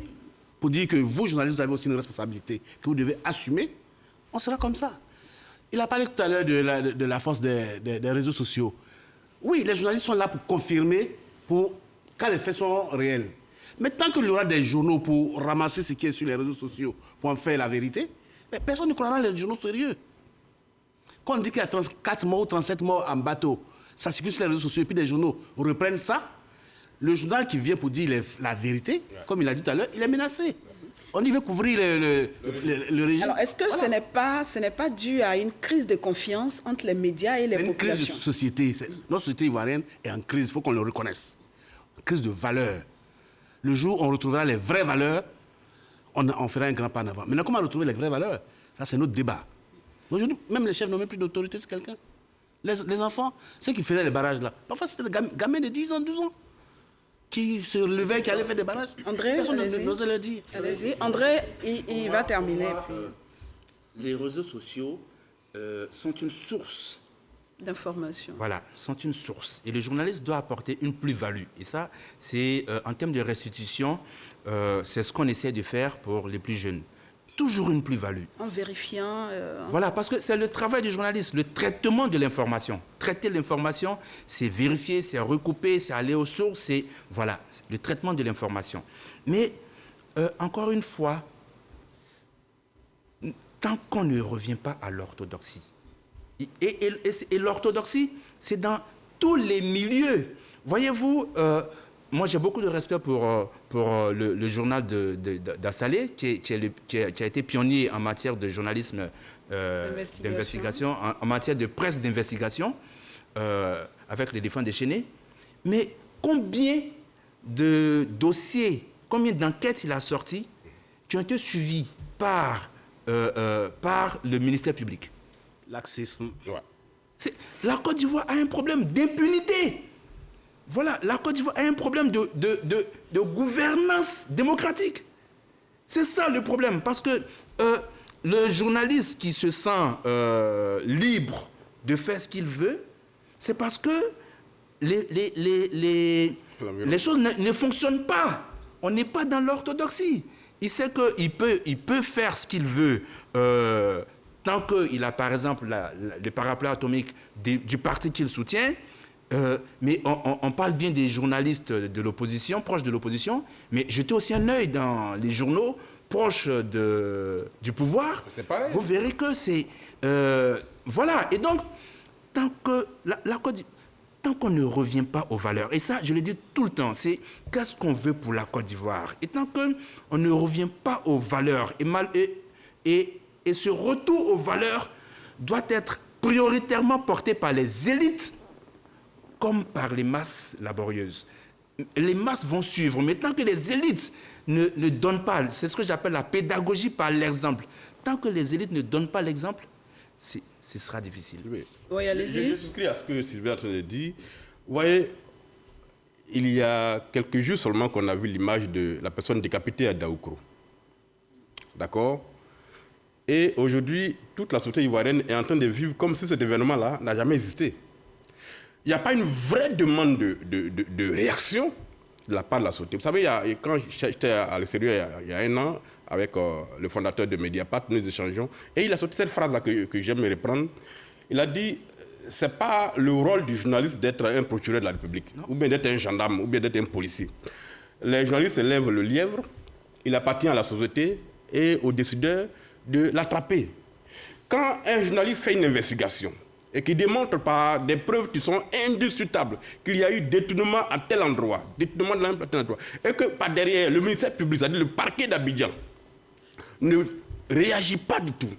pour dire que vous, journalistes, vous avez aussi une responsabilité que vous devez assumer, on sera comme ça. Il a parlé tout à l'heure de la force des réseaux sociaux. Oui, les journalistes sont là pour confirmer quand les faits sont réels. Mais tant qu'il y aura des journaux pour ramasser ce qui est sur les réseaux sociaux, pour en faire la vérité, personne ne croira les journaux sérieux. Quand on dit qu'il y a 34 morts ou 37 morts en bateau, ça circule sur les réseaux sociaux et puis des journaux reprennent ça, le journal qui vient pour dire la vérité, comme il a dit tout à l'heure, il est menacé. On y veut couvrir le régime. Alors, est-ce que voilà. ce n'est pas dû à une crise de confiance entre les médias et les populations? C'est une crise de société. Notre société ivoirienne est en crise, il faut qu'on le reconnaisse. Une crise de valeurs. Le jour où on retrouvera les vraies valeurs, on fera un grand pas en avant. Maintenant, comment retrouver les vraies valeurs? Ça, c'est notre débat. Aujourd'hui, même les chefs n'ont même plus d'autorité sur quelqu'un. Les enfants, ceux qui faisaient les barrages là, parfois c'était des gamins de 10 ans, 12 ans, qui se levaient, qui allaient faire des barrages. André, personne n'osait le dire. Allez-y. André, il va terminer. Les réseaux sociaux sont une source d'information. Voilà, sont une source. Et le journaliste doit apporter une plus-value. Et ça, c'est en termes de restitution, c'est ce qu'on essaie de faire pour les plus jeunes. Toujours une plus-value. En vérifiant... Voilà, parce que c'est le travail du journaliste, le traitement de l'information. Traiter l'information, c'est vérifier, c'est recouper, c'est aller aux sources, c'est... Voilà, le traitement de l'information. Mais, encore une fois, tant qu'on ne revient pas à l'orthodoxie, Et l'orthodoxie, c'est dans tous les milieux. Voyez-vous, moi j'ai beaucoup de respect pour le journal d'Assalé, qui a été pionnier en matière de journalisme d'investigation, en matière de presse d'investigation, avec les défenses déchaînés. Mais combien de dossiers, combien d'enquêtes il a sorti qui ont été suivis par le ministère public? Laxisme. Ouais. La Côte d'Ivoire a un problème d'impunité. Voilà, la Côte d'Ivoire a un problème de gouvernance démocratique. C'est ça le problème, parce que le journaliste qui se sent libre de faire ce qu'il veut, c'est parce que les choses ne fonctionnent pas. On n'est pas dans l'orthodoxie. Il sait qu'il peut faire ce qu'il veut tant qu'il a, par exemple, le parapluie atomique du parti qu'il soutient. Mais on parle bien des journalistes de l'opposition, proches de l'opposition, mais jetez aussi un œil dans les journaux proches du pouvoir. C'est pareil. Vous verrez que c'est... voilà. Et donc, tant qu'on ne revient pas aux valeurs, et ça, je le dis tout le temps, c'est qu'est-ce qu'on veut pour la Côte d'Ivoire? Et tant qu'on ne revient pas aux valeurs, et ce retour aux valeurs doit être prioritairement porté par les élites comme par les masses laborieuses. Les masses vont suivre, mais tant que les élites ne donnent pas, c'est ce que j'appelle la pédagogie par l'exemple, tant que les élites ne donnent pas l'exemple, ce sera difficile. Oui, allez-y. Je souscris à ce que Sylvain a dit. Vous voyez, il y a quelques jours seulement qu'on a vu l'image de la personne décapitée à Daoukro. D'accord? Et aujourd'hui, toute la société ivoirienne est en train de vivre comme si cet événement-là n'a jamais existé. Il n'y a pas une vraie demande de réaction de la part de la société. Vous savez, quand j'étais à l'extérieur il y a un an, avec le fondateur de Mediapart, nous échangeons, et il a sorti cette phrase-là que j'aime reprendre. Il a dit, ce n'est pas le rôle du journaliste d'être un procureur de la République, ou bien d'être un gendarme, ou bien d'être un policier. Les journalistes élèvent le lièvre, il appartient à la société et aux décideurs de l'attraper. Quand un journaliste fait une investigation, et qui démontre par des preuves qui sont indiscutables qu'il y a eu détournement à tel endroit, détournement de à tel endroit, et que par derrière, le ministère public, c'est-à-dire le parquet d'Abidjan, ne réagit pas du tout.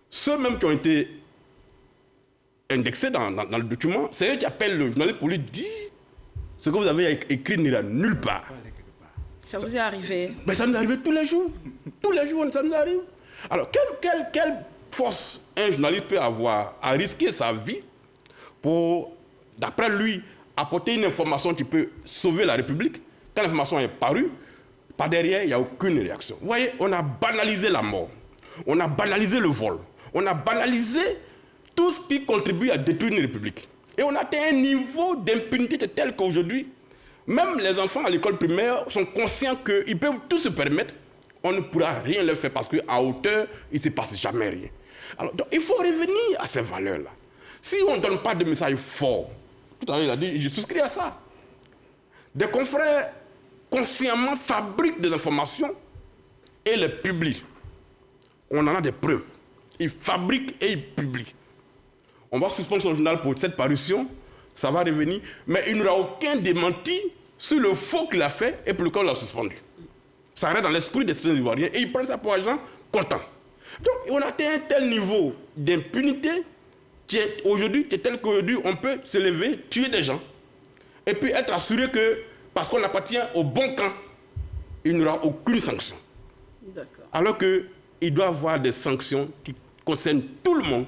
Ceux même qui ont été indexés dans le document, c'est eux qui appellent le journaliste pour lui dire ce que vous avez écrit n'ira nulle part. Ça vous est arrivé? Mais ça nous arrive tous les jours. Tous les jours, ça nous arrive. Alors, quelle force un journaliste peut avoir à risquer sa vie pour, d'après lui, apporter une information qui peut sauver la République? Quand l'information est parue, par derrière, il n'y a aucune réaction. Vous voyez, on a banalisé la mort, on a banalisé le vol, on a banalisé tout ce qui contribue à détruire une République. Et on a atteint un niveau d'impunité tel qu'aujourd'hui, même les enfants à l'école primaire sont conscients qu'ils peuvent tout se permettre. On ne pourra rien leur faire parce qu'à hauteur, il ne se passe jamais rien. Alors, donc, il faut revenir à ces valeurs-là. Si on ne donne pas de message fort, tout à l'heure il a dit, je souscris à ça. Des confrères consciemment fabriquent des informations et les publient. On en a des preuves. Ils fabriquent et ils publient. On va suspendre son journal pour cette parution, ça va revenir, mais il n'y aura aucun démenti sur le faux qu'il a fait et pour lequel on l'a suspendu. Ça reste dans l'esprit des citoyens ivoiriens et ils prennent ça pour argent comptant. Donc on a atteint un tel niveau d'impunité qui est aujourd'hui, tel qu'aujourd'hui on peut se lever, tuer des gens et puis être assuré que parce qu'on appartient au bon camp, il n'y aura aucune sanction. Alors qu'il doit y avoir des sanctions qui concernent tout le monde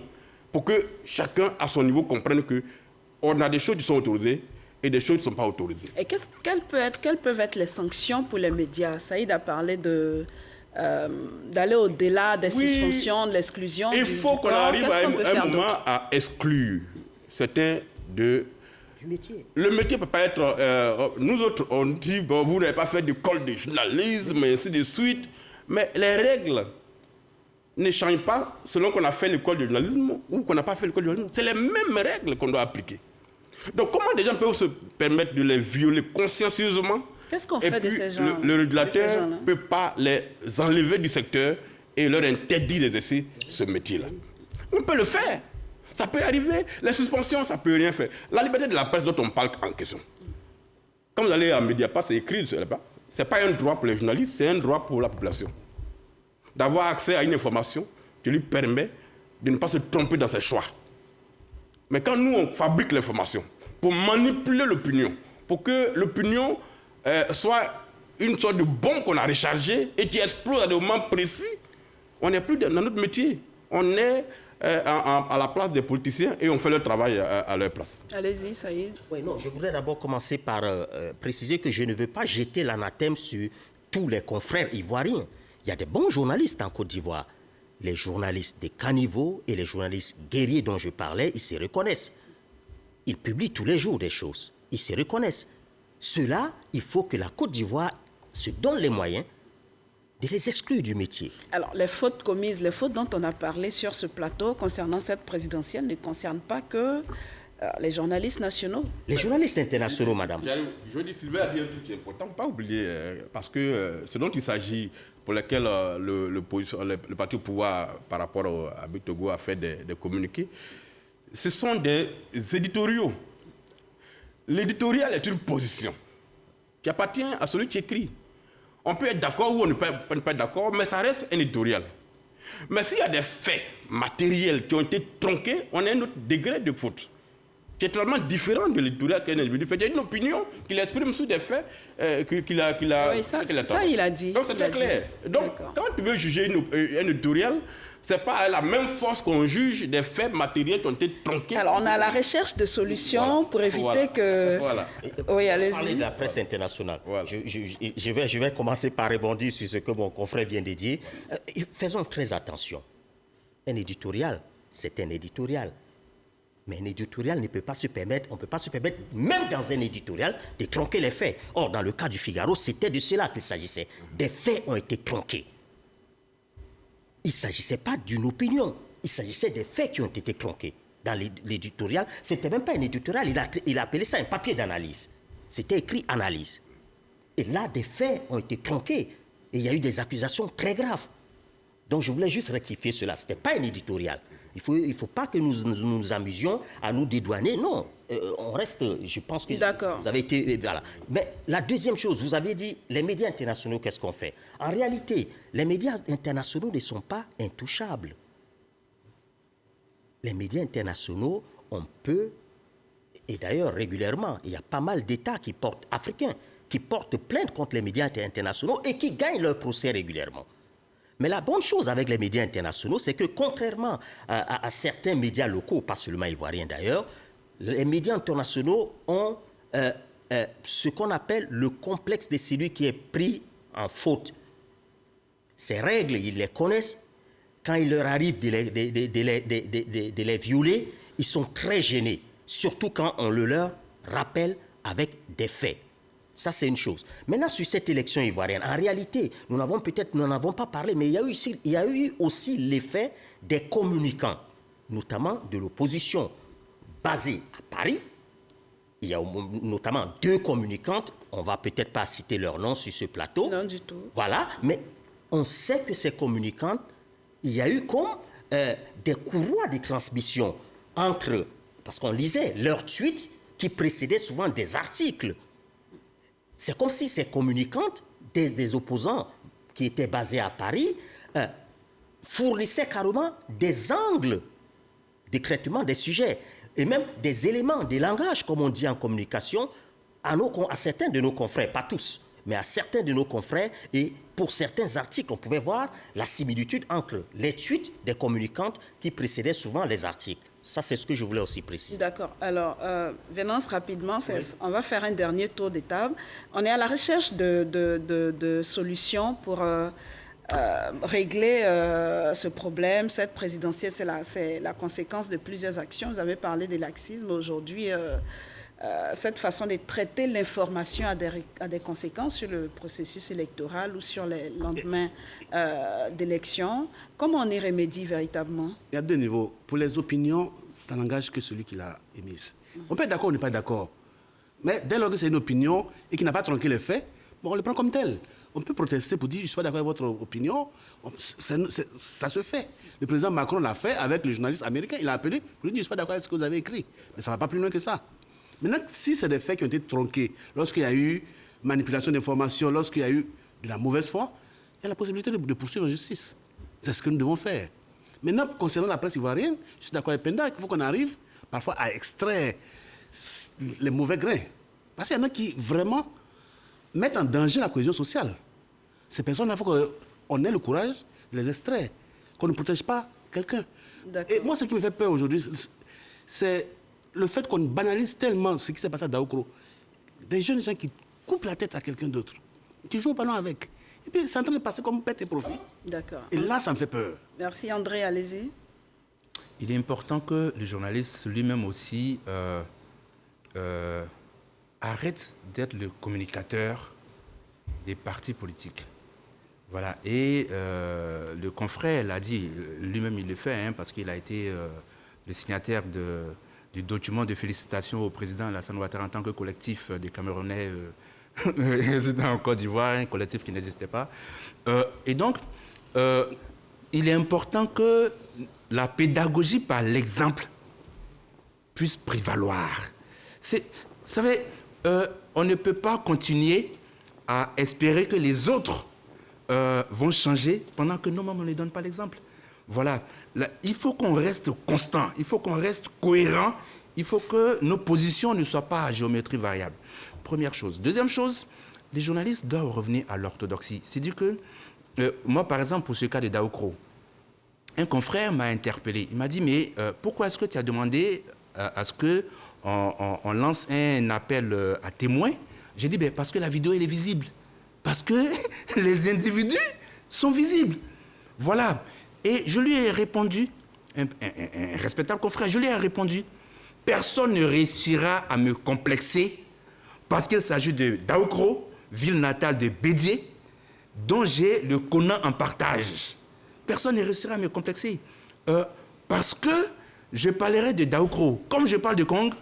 pour que chacun à son niveau comprenne qu'on a des choses qui sont autorisées et des choses qui ne sont pas autorisées. Et quelles peuvent être les sanctions pour les médias? Saïd a parlé d'aller au-delà des suspensions, de l'exclusion. Il faut qu'on arrive à un moment à exclure certains du métier. Le métier ne peut pas être... nous autres, on dit, bon, vous n'avez pas fait d'école de journalisme, et ainsi de suite. Mais les règles ne changent pas selon qu'on a fait l'école de journalisme ou qu'on n'a pas fait l'école de journalisme. C'est les mêmes règles qu'on doit appliquer. Donc comment des gens peuvent se permettre de les violer consciencieusement? Qu'est-ce qu'on fait de ces gens? Le régulateur ne peut pas les enlever du secteur et leur interdire d'exercer ce métier-là. On peut le faire. Ça peut arriver. Les suspensions, ça ne peut rien faire. La liberté de la presse dont on parle en question. Quand vous allez à Mediapart, c'est écrit, ce n'est pas un droit pour les journalistes, c'est un droit pour la population. D'avoir accès à une information qui lui permet de ne pas se tromper dans ses choix. Mais quand nous, on fabrique l'information pour manipuler l'opinion, pour que l'opinion soit une sorte de bombe qu'on a rechargée et qui explose à des moments précis, on n'est plus dans notre métier. On est à la place des politiciens et on fait leur travail à leur place. Allez-y, Saïd. Oui, non, je voudrais d'abord commencer par préciser que je ne veux pas jeter l'anathème sur tous les confrères ivoiriens. Il y a des bons journalistes en Côte d'Ivoire. Les journalistes des caniveaux et les journalistes guerriers dont je parlais, ils se reconnaissent. Ils publient tous les jours des choses. Ils se reconnaissent. Ceux-là, il faut que la Côte d'Ivoire se donne les moyens de les exclure du métier. Alors, les fautes commises, les fautes dont on a parlé sur ce plateau concernant cette présidentielle ne concernent pas que les journalistes nationaux. Les journalistes internationaux, madame. Je veux dire, Sylvain a dit un truc qui est important, pas oublier, parce que ce dont il s'agit, pour lequel le parti au pouvoir, par rapport à Bitogo, a fait des communiqués, ce sont des éditoriaux. L'éditorial est une position qui appartient à celui qui écrit. On peut être d'accord ou on ne peut pas être d'accord, mais ça reste un éditorial. Mais s'il y a des faits matériels qui ont été tronqués, on a un autre degré de faute qui est totalement différent de l'éditorial qu'un individu fait. Il y a une opinion qu'il exprime sous des faits qu'il a... Oui, ça il a dit. Donc c'est très clair. Donc quand tu veux juger un éditorial, ce n'est pas à la même force qu'on juge des faits matériels qui ont été tronqués. Alors on a la recherche de solutions pour éviter que... Voilà. Oui, allez-y. Parler de la presse internationale. Voilà. Je vais commencer par rebondir sur ce que mon confrère vient de dire. Faisons très attention. Un éditorial, c'est un éditorial. Mais un éditorial ne peut pas se permettre, on ne peut pas se permettre, même dans un éditorial, de tronquer les faits. Or, dans le cas du Figaro, c'était de cela qu'il s'agissait. Des faits ont été tronqués. Il ne s'agissait pas d'une opinion, il s'agissait des faits qui ont été tronqués. Dans l'éditorial, ce n'était même pas un éditorial, il a appelé ça un papier d'analyse. C'était écrit analyse. Et là, des faits ont été tronqués. Et il y a eu des accusations très graves. Donc, je voulais juste rectifier cela. Ce n'était pas un éditorial. Il ne faut pas que nous amusions à nous dédouaner. Non, on reste, je pense que vous avez été... Voilà. Mais la deuxième chose, vous avez dit, les médias internationaux, qu'est-ce qu'on fait? En réalité, les médias internationaux ne sont pas intouchables. Les médias internationaux, on peut, et d'ailleurs régulièrement, il y a pas mal d'États africains qui portent plainte contre les médias internationaux et qui gagnent leur procès régulièrement. Mais la bonne chose avec les médias internationaux, c'est que contrairement à certains médias locaux, pas seulement ivoiriens d'ailleurs, les médias internationaux ont ce qu'on appelle le complexe de celui qui est pris en faute. Ces règles, ils les connaissent. Quand il leur arrive de les violer, ils sont très gênés, surtout quand on le leur rappelle avec des faits. Ça, c'est une chose. Maintenant, sur cette élection ivoirienne, en réalité, nous n'en avons pas parlé, mais il y a eu aussi l'effet des communicants, notamment de l'opposition basée à Paris. Il y a notamment 2 communicantes, on ne va peut-être pas citer leur nom sur ce plateau. Non, du tout. Voilà, mais on sait que ces communicantes, il y a eu comme des courroies de transmission entre, parce qu'on lisait leurs tweets qui précédaient souvent des articles. C'est comme si ces communicantes, des opposants qui étaient basés à Paris, fournissaient carrément des angles de traitement des sujets et même des éléments, des langages, comme on dit en communication, à certains de nos confrères, pas tous, mais à certains de nos confrères. Et pour certains articles, on pouvait voir la similitude entre les tweets des communicantes qui précédaient souvent les articles. Ça, c'est ce que je voulais aussi préciser. D'accord. Alors, Vénance, rapidement, on va faire un dernier tour de table. On est à la recherche de solutions pour régler ce problème. Cette présidentielle, c'est la conséquence de plusieurs actions. Vous avez parlé des laxismes. Aujourd'hui, cette façon de traiter l'information a des conséquences sur le processus électoral ou sur les lendemains d'élections. Comment on y remédie véritablement? Il y a 2 niveaux. Pour les opinions, ça n'engage que celui qui l'a émise. On peut être d'accord ou n'est pas d'accord. Mais dès lors que c'est une opinion et qui n'a pas tronqué les faits, bon, on le prend comme tel. on peut protester pour dire je ne suis pas d'accord avec votre opinion. Ça se fait. Le président Macron l'a fait avec le journaliste américain. Il a appelé pour lui dire je ne suis pas d'accord avec ce que vous avez écrit. Mais ça ne va pas plus loin que ça. Maintenant, si c'est des faits qui ont été tronqués, lorsqu'il y a eu manipulation d'informations, lorsqu'il y a eu de la mauvaise foi, il y a la possibilité de poursuivre en justice. C'est ce que nous devons faire. Maintenant, concernant la presse ivoirienne, je suis d'accord avec Penda qu'il faut qu'on arrive parfois à extraire les mauvais grains. Parce qu'il y en a qui vraiment mettent en danger la cohésion sociale. Ces personnes, il faut qu'on ait le courage de les extraire, qu'on ne protège pas quelqu'un. Et moi, ce qui me fait peur aujourd'hui, c'est le fait qu'on banalise tellement ce qui s'est passé à Daoukro. Des jeunes gens qui coupent la tête à quelqu'un d'autre, qui jouent au ballon avec. Et puis, c'est en train de passer comme pète et profit. D'accord. Et là, ça me fait peur. Merci André, allez-y. Il est important que le journaliste lui-même aussi arrête d'être le communicateur des partis politiques. Voilà. Et le confrère l'a dit, lui-même il le fait, hein, parce qu'il a été le signataire du document de félicitations au président Alassane Ouattara en tant que collectif des Camerounais résidant en Côte d'Ivoire, un collectif qui n'existait pas. Et donc, il est important que la pédagogie par l'exemple puisse prévaloir. Vous savez, on ne peut pas continuer à espérer que les autres vont changer pendant que nous-mêmes, on ne les donne pas l'exemple. Voilà. Là, il faut qu'on reste constant, il faut qu'on reste cohérent, il faut que nos positions ne soient pas à géométrie variable. Première chose. Deuxième chose, les journalistes doivent revenir à l'orthodoxie. C'est-à-dire que, moi, par exemple, pour ce cas de Daoukro, un confrère m'a interpellé. Il m'a dit, mais pourquoi est-ce que tu as demandé à ce qu'on lance un appel à témoins? J'ai dit, parce que la vidéo, elle est visible. Parce que les individus sont visibles. Voilà. Et je lui ai répondu, un respectable confrère, je lui ai répondu, personne ne réussira à me complexer parce qu'il s'agit de Daoukro, ville natale de Bédié, dont j'ai le Conan en partage. Personne ne réussira à me complexer. Parce que je parlerai de Daoukro, comme je parle de Kong,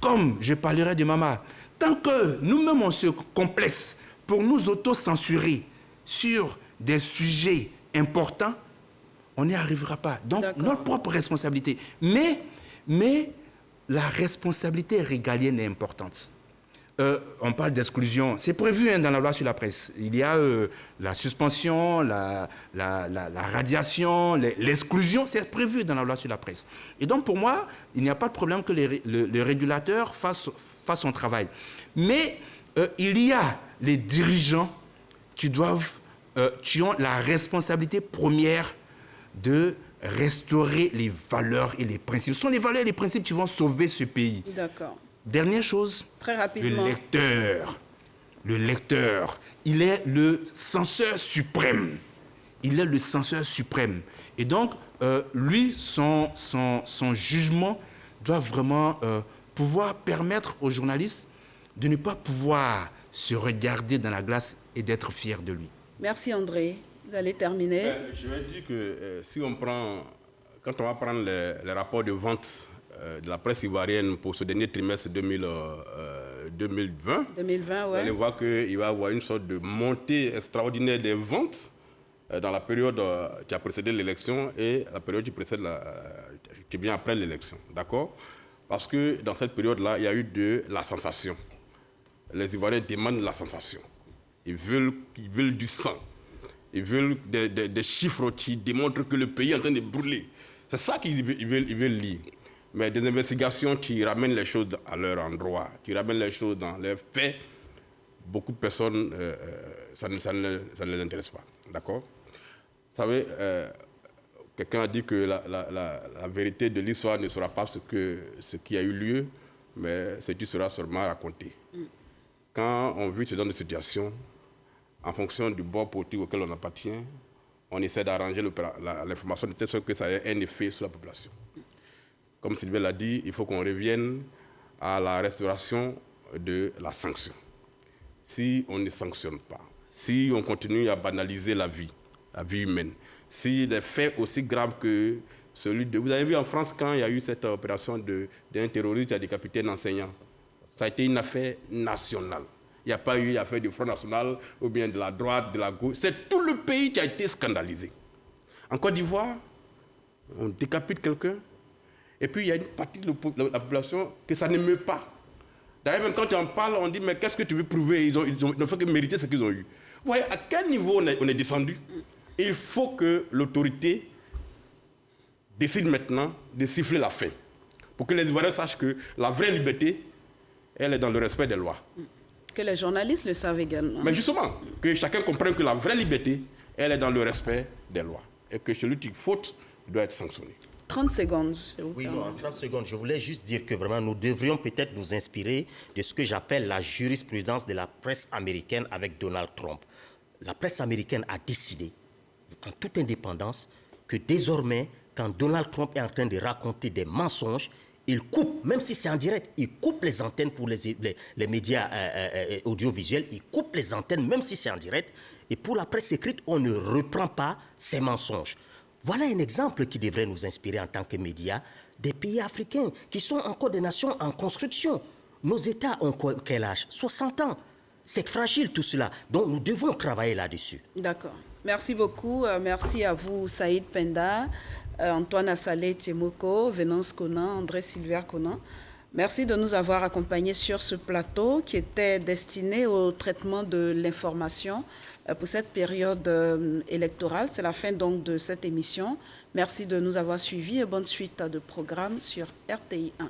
comme je parlerai de Mama. Tant que nous-mêmes on se complexe pour nous auto-censurer sur des sujets importants, on n'y arrivera pas. Donc, notre propre responsabilité. Mais la responsabilité régalienne est importante. On parle d'exclusion. C'est prévu dans la loi sur la presse. Il y a la suspension, la radiation, l'exclusion. C'est prévu dans la loi sur la presse. Et donc, pour moi, il n'y a pas de problème que le régulateur fasse son travail. Mais il y a les dirigeants qui ont la responsabilité première de restaurer les valeurs et les principes. Ce sont les valeurs et les principes qui vont sauver ce pays. D'accord. Dernière chose, très rapidement. Le lecteur, il est le censeur suprême. Il est le censeur suprême. Et donc, lui, son jugement doit vraiment pouvoir permettre aux journalistes de ne pas pouvoir se regarder dans la glace et d'être fier de lui. Merci André. Vous allez terminer. Je vais dire que quand on va prendre les rapports de vente de la presse ivoirienne pour ce dernier trimestre 2020, vous allez voir qu'il va y avoir une sorte de montée extraordinaire des ventes dans la période qui a précédé l'élection et la période qui vient après l'élection. D'accord? Parce que dans cette période-là, il y a eu de la sensation. Les Ivoiriens demandent la sensation. Ils veulent du sang. Ils veulent des chiffres qui démontrent que le pays est en train de brûler. C'est ça qu'ils veulent lire. Mais des investigations qui ramènent les choses à leur endroit, qui ramènent les choses dans les faits, beaucoup de personnes, ça ne les intéresse pas. D'accord? Vous savez, quelqu'un a dit que la vérité de l'histoire ne sera pas ce qui a eu lieu, mais ce qui sera seulement raconté. Quand on vit ce genre de situation, en fonction du bord politique auquel on appartient, on essaie d'arranger l'information de telle sorte que ça ait un effet sur la population. Comme Sylvain l'a dit, il faut qu'on revienne à la restauration de la sanction. Si on ne sanctionne pas, si on continue à banaliser la vie humaine, si des faits aussi graves que celui de... Vous avez vu en France, quand il y a eu cette opération d'un terroriste qui a décapité un enseignant, ça a été une affaire nationale. Il n'y a pas eu affaire du Front National ou bien de la droite, de la gauche. C'est tout le pays qui a été scandalisé. En Côte d'Ivoire, on décapite quelqu'un et puis il y a une partie de la population que ça ne meut pas. D'ailleurs, même quand tu en parles, on dit mais qu'est-ce que tu veux prouver? Ils ont fait que mériter ce qu'ils ont eu. Vous voyez à quel niveau on est descendu? Il faut que l'autorité décide maintenant de siffler la fin pour que les Ivoiriens sachent que la vraie liberté, elle est dans le respect des lois. Que les journalistes le savent également. Mais justement, que chacun comprenne que la vraie liberté, elle est dans le respect des lois. Et que celui qui faute doit être sanctionné. 30 secondes. Oui, non, en 30 secondes, je voulais juste dire que vraiment, nous devrions peut-être nous inspirer de ce que j'appelle la jurisprudence de la presse américaine avec Donald Trump. La presse américaine a décidé, en toute indépendance, que désormais, quand Donald Trump est en train de raconter des mensonges, il coupe, même si c'est en direct, il coupe les antennes pour les médias audiovisuels, il coupe les antennes, même si c'est en direct. Et pour la presse écrite, on ne reprend pas ces mensonges. Voilà un exemple qui devrait nous inspirer en tant que médias des pays africains qui sont encore des nations en construction. Nos États ont quel âge? 60 ans. C'est fragile tout cela. Donc nous devons travailler là-dessus. D'accord. Merci beaucoup. Merci à vous, Saïd Penda, Antoine Assalé Tiemoko, Venance Konan, André Sylvain Konan. Merci de nous avoir accompagnés sur ce plateau qui était destiné au traitement de l'information pour cette période électorale. C'est la fin donc de cette émission. Merci de nous avoir suivis et bonne suite de programme sur RTI 1.